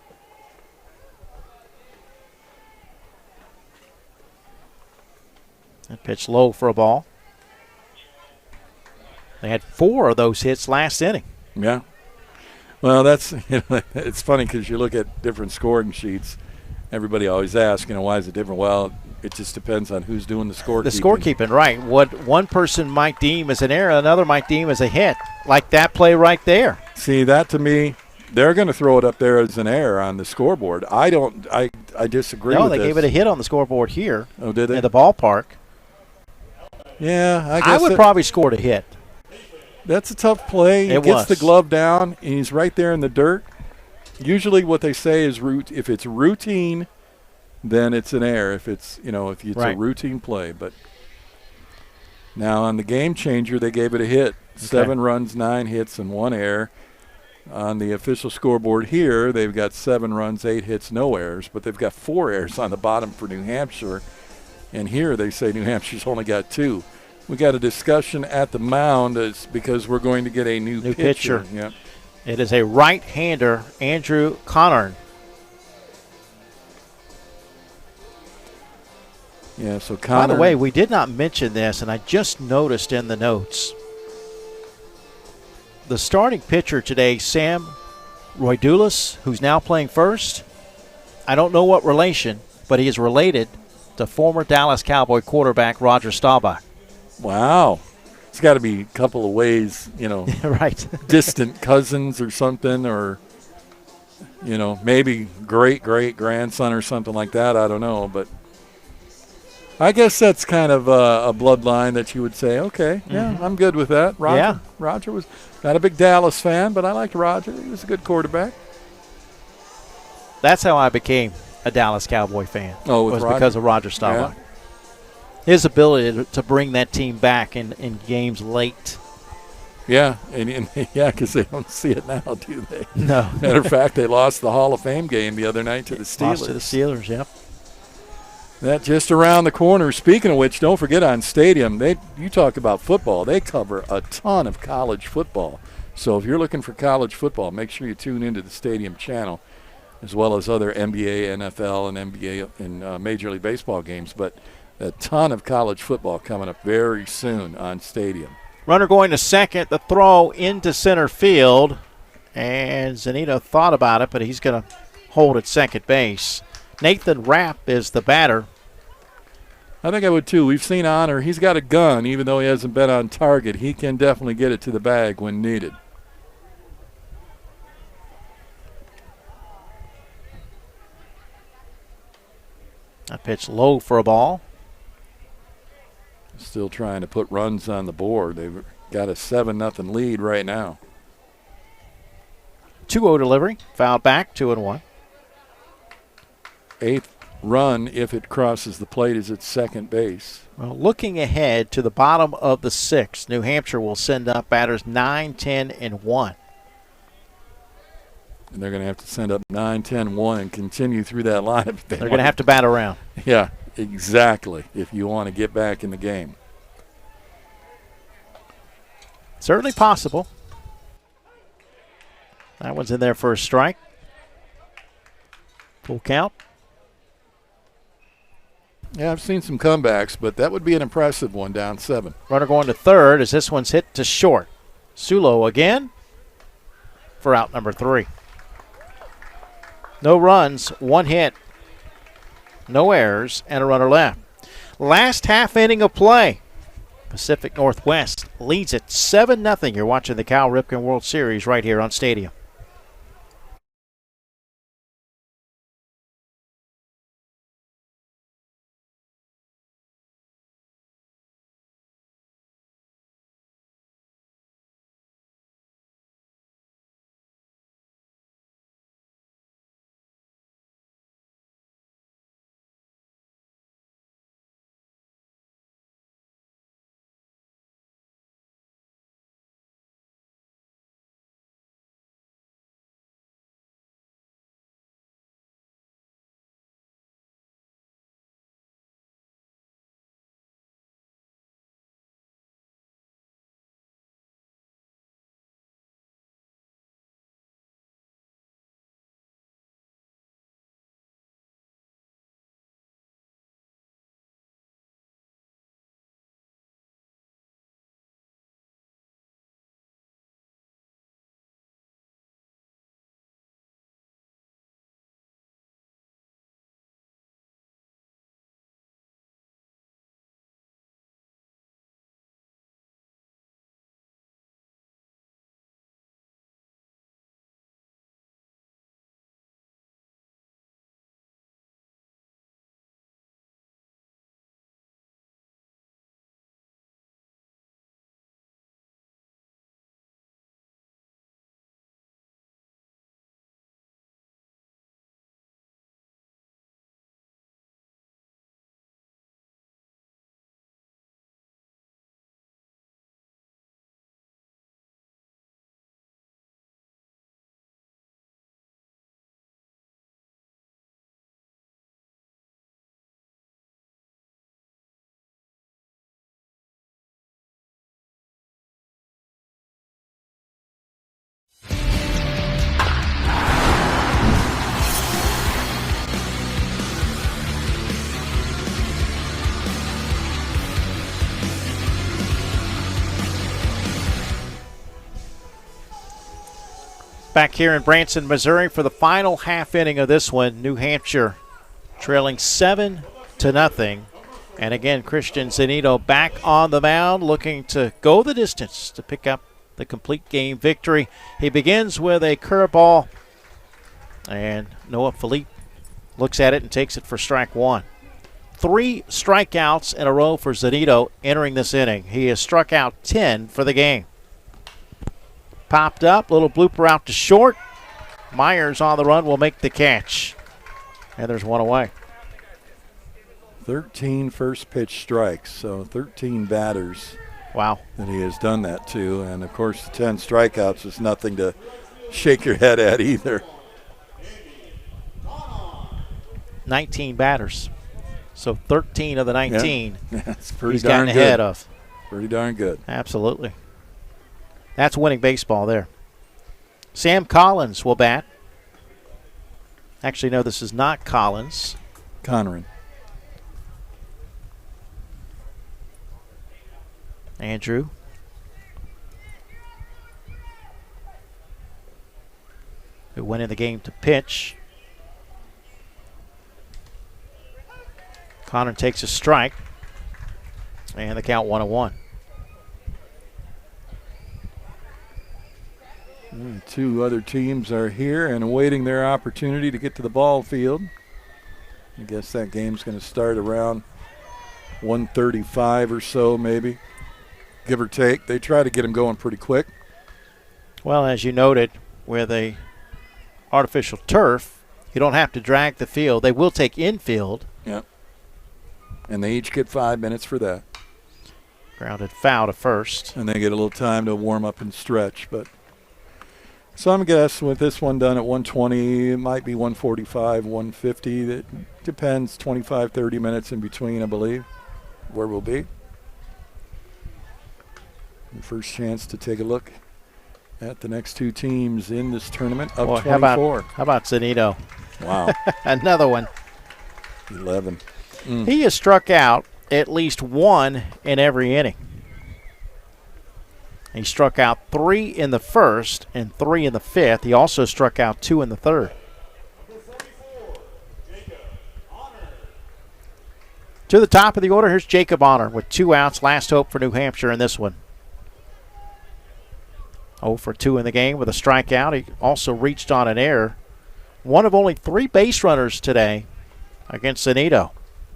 That pitch low for a ball. They had 4 of those hits last inning. Yeah. Well, that's it's funny because you look at different scoring sheets. Everybody always asks, why is it different? Well, it just depends on who's doing the scorekeeping. The scorekeeping, right. What one person might deem as an error, another might deem as a hit, like that play right there. See, that to me, they're going to throw it up there as an error on the scoreboard. I disagree with this. No, they gave it a hit on the scoreboard here. Oh, did they? In the ballpark. Yeah, I guess I would probably score a hit. That's a tough play. He gets the glove down, and he's right there in the dirt. Usually what they say is if it's routine, then it's an error. If it's, if it's a routine play. But now on the game changer, they gave it a hit. Okay. 7 runs, 9 hits, and 1 error. On the official scoreboard here, they've got 7 runs, 8 hits, no errors. But they've got 4 errors on the bottom for New Hampshire. And here they say New Hampshire's only got 2. We got a discussion at the mound because we're going to get a new pitcher. Yep. It is a right-hander, Andrew Connor. Yeah, so Connor. By the way, we did not mention this, and I just noticed in the notes. The starting pitcher today, Sam Roydulis, who's now playing first. I don't know what relation, but he is related to former Dallas Cowboy quarterback Roger Staubach. Wow. It's got to be a couple of ways, right. distant cousins or something, or, maybe great-great-grandson or something like that. I don't know. But I guess that's kind of a bloodline that you would say, okay, yeah, I'm good with that. Roger was not a big Dallas fan, but I liked Roger. He was a good quarterback. That's how I became a Dallas Cowboy fan. Oh, was Roger? Because of Roger Staubach. Yeah. His ability to bring that team back in games late. Yeah, because they don't see it now, do they? No. Matter of fact, they lost the Hall of Fame game the other night to the Steelers. Lost to the Steelers, yep. That just around the corner. Speaking of which, don't forget on Stadium, you talk about football. They cover a ton of college football. So if you're looking for college football, make sure you tune into the Stadium channel, as well as other NBA, NFL, and NBA and Major League Baseball games. But a ton of college football coming up very soon on Stadium. Runner going to second, the throw into center field. And Zanito thought about it, but he's going to hold at second base. Nathan Rapp is the batter. I think I would too. We've seen Honor. He's got a gun, even though he hasn't been on target. He can definitely get it to the bag when needed. That pitch low for a ball. Still trying to put runs on the board. They've got a 7-0 lead right now. 2-0 delivery. Fouled back, 2-1. 8th run, if it crosses the plate, is at second base. Well, looking ahead to the bottom of the 6th, New Hampshire will send up batters 9, 10, and 1. And they're going to have to send up 9, 10, 1 and continue through that lineup. They're going to have to bat around. Yeah, exactly, if you want to get back in the game. Certainly possible. That one's in there for a strike. Full count. Yeah, I've seen some comebacks, but that would be an impressive one down 7. Runner going to third as this one's hit to short. Sulo again for out number 3. No runs, 1 hit, no errors, and a runner left. Last half inning of play. Pacific Northwest leads it 7-0. You're watching the Cal Ripken World Series right here on Stadium. Back here in Branson, Missouri for the final half inning of this one. New Hampshire trailing 7-0. And again, Christian Zanito back on the mound looking to go the distance to pick up the complete game victory. He begins with a curveball, and Noah Philippe looks at it and takes it for strike 1. 3 strikeouts in a row for Zanito entering this inning. He has struck out 10 for the game. Popped up, little blooper out to short. Myers on the run will make the catch. And there's one away. 13 first pitch strikes, so 13 batters. Wow. That he has done that to. And, of course, the 10 strikeouts is nothing to shake your head at either. 19 batters. So 13 of the 19 That's pretty he's darn gotten good. ahead of. Pretty darn good. Absolutely. That's winning baseball there. Sam Collins will bat. Actually, no, this is not Collins. Conran. Andrew. Who went in the game to pitch. Connor takes a strike. And the count 1-1. 2 other teams are here and awaiting their opportunity to get to the ball field. I guess that game's going to start around 1:35 or so, maybe, give or take. They try to get them going pretty quick. Well, as you noted, with a artificial turf, you don't have to drag the field. They will take infield. Yep. And they each get 5 minutes for that. Grounded foul to first. And they get a little time to warm up and stretch. But some guess with this one done at 1:20, it might be 1:45, 1:50. It depends, 25, 30 minutes in between, I believe, where we'll be. Your first chance to take a look at the next two teams in this tournament of 24. How about Zanito? Wow. Another one. 11. He has struck out at least one in every inning. He struck out 3 in the first and 3 in the fifth. He also struck out 2 in the third. To the top of the order, here's Jacob Honor with 2 outs. Last hope for New Hampshire in this one. 0 for 2 in the game with a strikeout. He also reached on an error. One of only 3 base runners today against Zanito.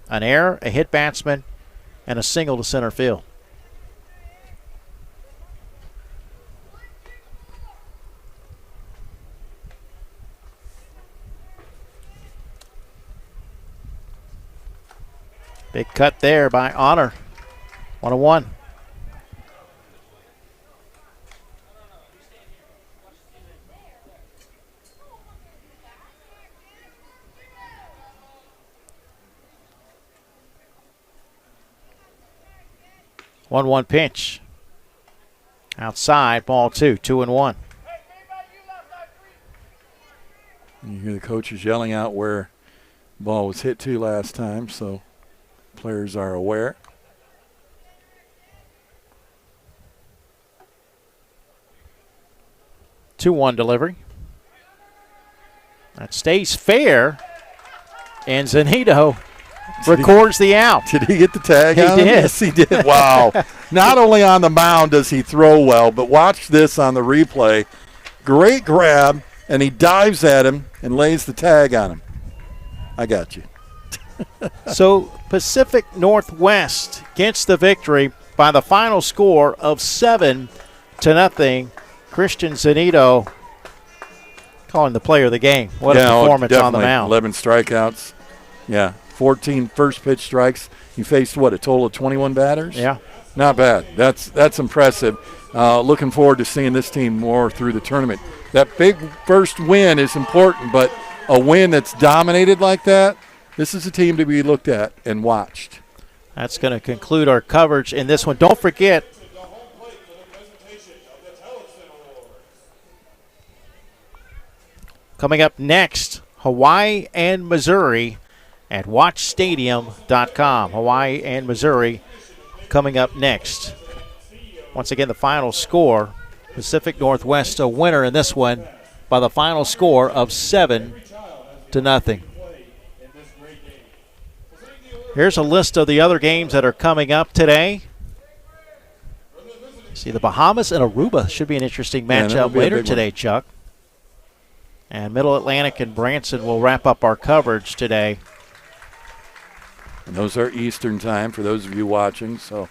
An error, a hit batsman, and a single to center field. Big cut there by Honor. 1-1. One pitch. Outside, ball 2, 2-1. You hear the coaches yelling out where the ball was hit to last time, so players are aware. 2-1 delivery. That stays fair, and Zanito records the out. Did he get the tag? He on him? did. Yes, he did. Wow. Not only on the mound does he throw well, but watch this on the replay. Great grab, and he dives at him and lays the tag on him. I got you. So Pacific Northwest gets the victory by the final score of 7-0. Christian Zanito calling the player of the game. What a performance on the mound. 11 strikeouts. Yeah, 14 first pitch strikes. He faced, what, a total of 21 batters? Yeah. Not bad. That's impressive. Looking forward to seeing this team more through the tournament. That big first win is important, but a win that's dominated like that, this is a team to be looked at and watched. That's going to conclude our coverage in this one. Don't forget, coming up next, Hawaii and Missouri at watchstadium.com. Hawaii and Missouri coming up next. Once again, the final score, Pacific Northwest a winner in this one by the final score of 7-0. Here's a list of the other games that are coming up today. See, the Bahamas and Aruba should be an interesting matchup later today, Chuck. And Middle Atlantic and Branson will wrap up our coverage today. And those are Eastern time for those of you watching. So,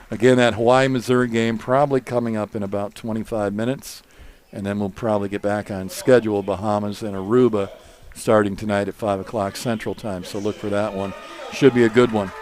again, that Hawaii-Missouri game probably coming up in about 25 minutes. And then we'll probably get back on schedule, Bahamas and Aruba, starting tonight at 5 o'clock Central Time. So look for that one. Should be a good one.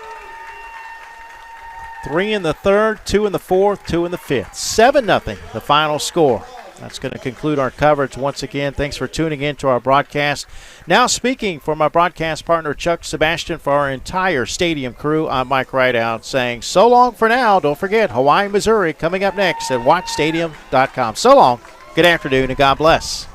3 in the third, 2 in the fourth, 2 in the fifth. 7-0, the final score. That's going to conclude our coverage once again. Thanks for tuning in to our broadcast. Now speaking for my broadcast partner, Chuck Sebastian, for our entire stadium crew, I'm Mike Rideout saying so long for now. Don't forget, Hawaii, Missouri coming up next at watchstadium.com. So long, good afternoon, and God bless.